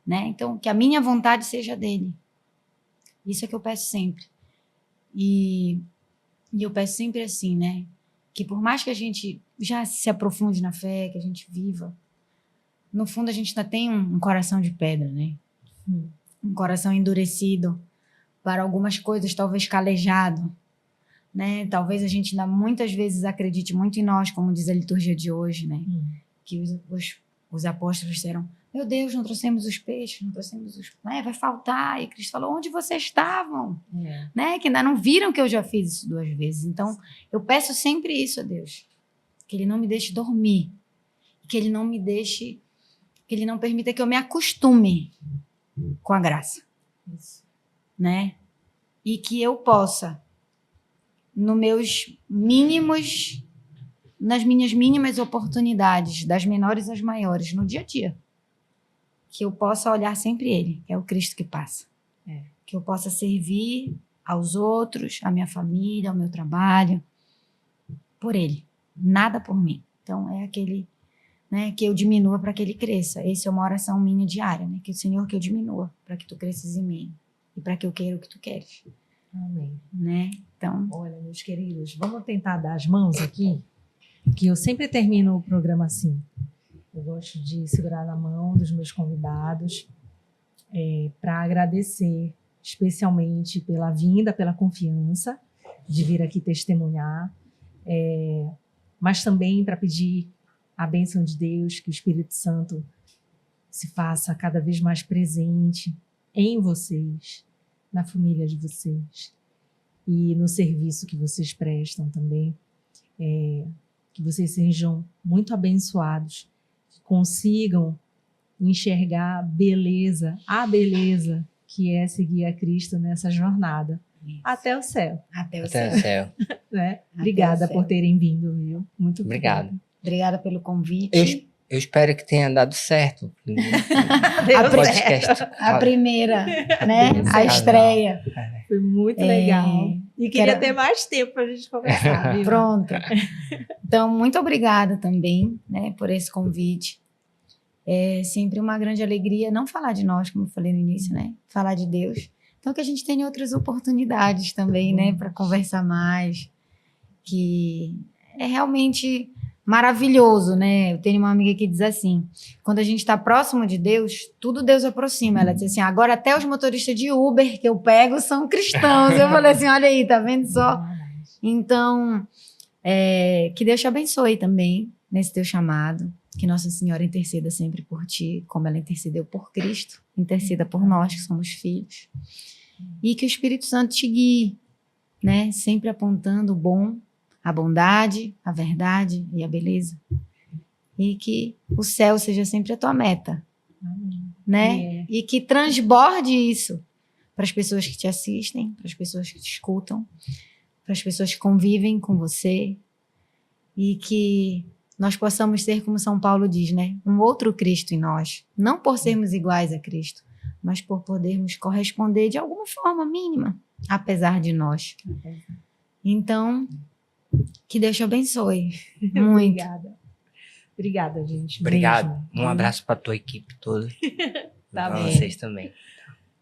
né? Então, que a minha vontade seja dele. Isso é que eu peço sempre. E eu peço sempre assim, né? Que por mais que a gente já se aprofunde na fé, que a gente viva, no fundo a gente ainda tem um coração de pedra, né? Um coração endurecido para algumas coisas, talvez calejado, né? Talvez a gente ainda muitas vezes acredite muito em nós, como diz a liturgia de hoje, né? Que os apóstolos disseram, meu Deus, não trouxemos os peixes, não trouxemos os... vai faltar. E Cristo falou, onde vocês estavam? Né? Que ainda não viram que eu já fiz isso 2 vezes. Então, eu peço sempre isso a Deus, que Ele não me deixe dormir, que Ele não me deixe, que Ele não permita que eu me acostume com a graça. Isso. Né? E que eu possa, nos meus mínimos, nas minhas mínimas oportunidades, das menores às maiores, no dia a dia, que eu possa olhar sempre Ele, que é o Cristo que passa. Que eu possa servir aos outros, à minha família, ao meu trabalho, por Ele, nada por mim. Então, é aquele, né, que eu diminua para que Ele cresça. Essa é uma oração minha diária, né? Que o Senhor, que eu diminua para que Tu cresças em mim e para que eu queira o que Tu queres. Amém. Né? Então, olha, meus queridos, vamos tentar dar as mãos aqui, que eu sempre termino o programa assim. Eu gosto de segurar na mão dos meus convidados para agradecer especialmente pela vinda, pela confiança de vir aqui testemunhar, mas também para pedir a bênção de Deus, que o Espírito Santo se faça cada vez mais presente em vocês, na família de vocês e no serviço que vocês prestam também, que vocês sejam muito abençoados, que consigam enxergar a beleza que é seguir a Cristo nessa jornada. Isso. Até o céu. Até o Até céu. o céu. Né? Obrigada por terem vindo, viu? Muito Obrigado. Obrigada pelo convite. Eu espero que tenha dado certo. A primeira, né? A estreia. Foi muito legal. E queria ter mais tempo para a gente conversar. Viu? Pronto. Então, muito obrigada também, né, por esse convite. É sempre uma grande alegria não falar de nós, como eu falei no início, né? Falar de Deus. Então, que a gente tenha outras oportunidades também, né? Para conversar mais. Que é realmente maravilhoso, né? Eu tenho uma amiga que diz assim, quando a gente está próximo de Deus, tudo Deus aproxima. Ela diz assim, agora até os motoristas de Uber que eu pego são cristãos. Eu falei assim, olha aí, tá vendo só? Então, que Deus te abençoe também nesse teu chamado, que Nossa Senhora interceda sempre por ti, como ela intercedeu por Cristo, interceda por nós que somos filhos, e que o Espírito Santo te guie, né? Sempre apontando o bom, a bondade, a verdade e a beleza. E que o céu seja sempre a tua meta. Né? E que transborde isso para as pessoas que te assistem, para as pessoas que te escutam, para as pessoas que convivem com você. E que nós possamos ser, como São Paulo diz, né? Um outro Cristo em nós. Não por sermos iguais a Cristo, mas por podermos corresponder de alguma forma mínima, apesar de nós. Então, que Deus te abençoe. Muito. Obrigada, gente. Obrigado. Mesmo. Um abraço para tua equipe toda. Tá Para bem. vocês também.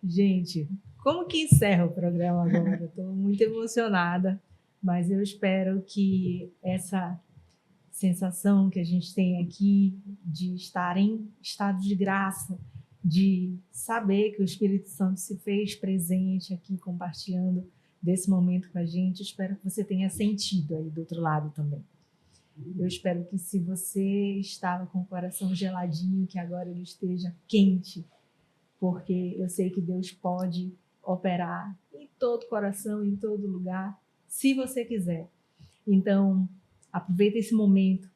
Gente, como que encerra o programa agora? Estou muito emocionada, mas eu espero que essa sensação que a gente tem aqui de estar em estado de graça, de saber que o Espírito Santo se fez presente aqui compartilhando desse momento com a gente, espero que você tenha sentido aí do outro lado também. Eu espero que se você estava com o coração geladinho, que agora ele esteja quente, porque eu sei que Deus pode operar em todo coração, em todo lugar, se você quiser. Então, aproveita esse momento,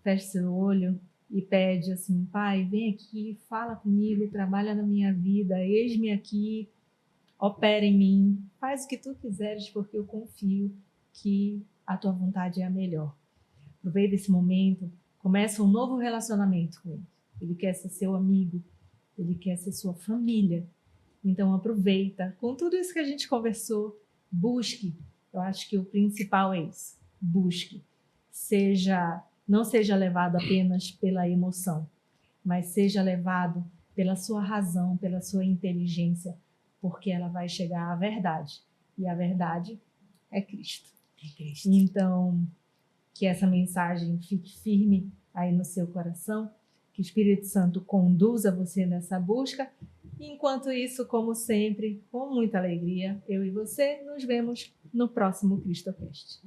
feche seu olho e pede assim, Pai, vem aqui, fala comigo, trabalha na minha vida, eis-me aqui, opera em mim, faz o que tu quiseres, porque eu confio que a tua vontade é a melhor. Aproveita esse momento, começa um novo relacionamento com ele. Ele quer ser seu amigo, ele quer ser sua família. Então aproveita, com tudo isso que a gente conversou, busque. Eu acho que o principal é isso, busque. Não seja levado apenas pela emoção, mas seja levado pela sua razão, pela sua inteligência, porque ela vai chegar à verdade. E a verdade é Cristo. Então, que essa mensagem fique firme aí no seu coração, que o Espírito Santo conduza você nessa busca. Enquanto isso, como sempre, com muita alegria, eu e você nos vemos no próximo CristoCast.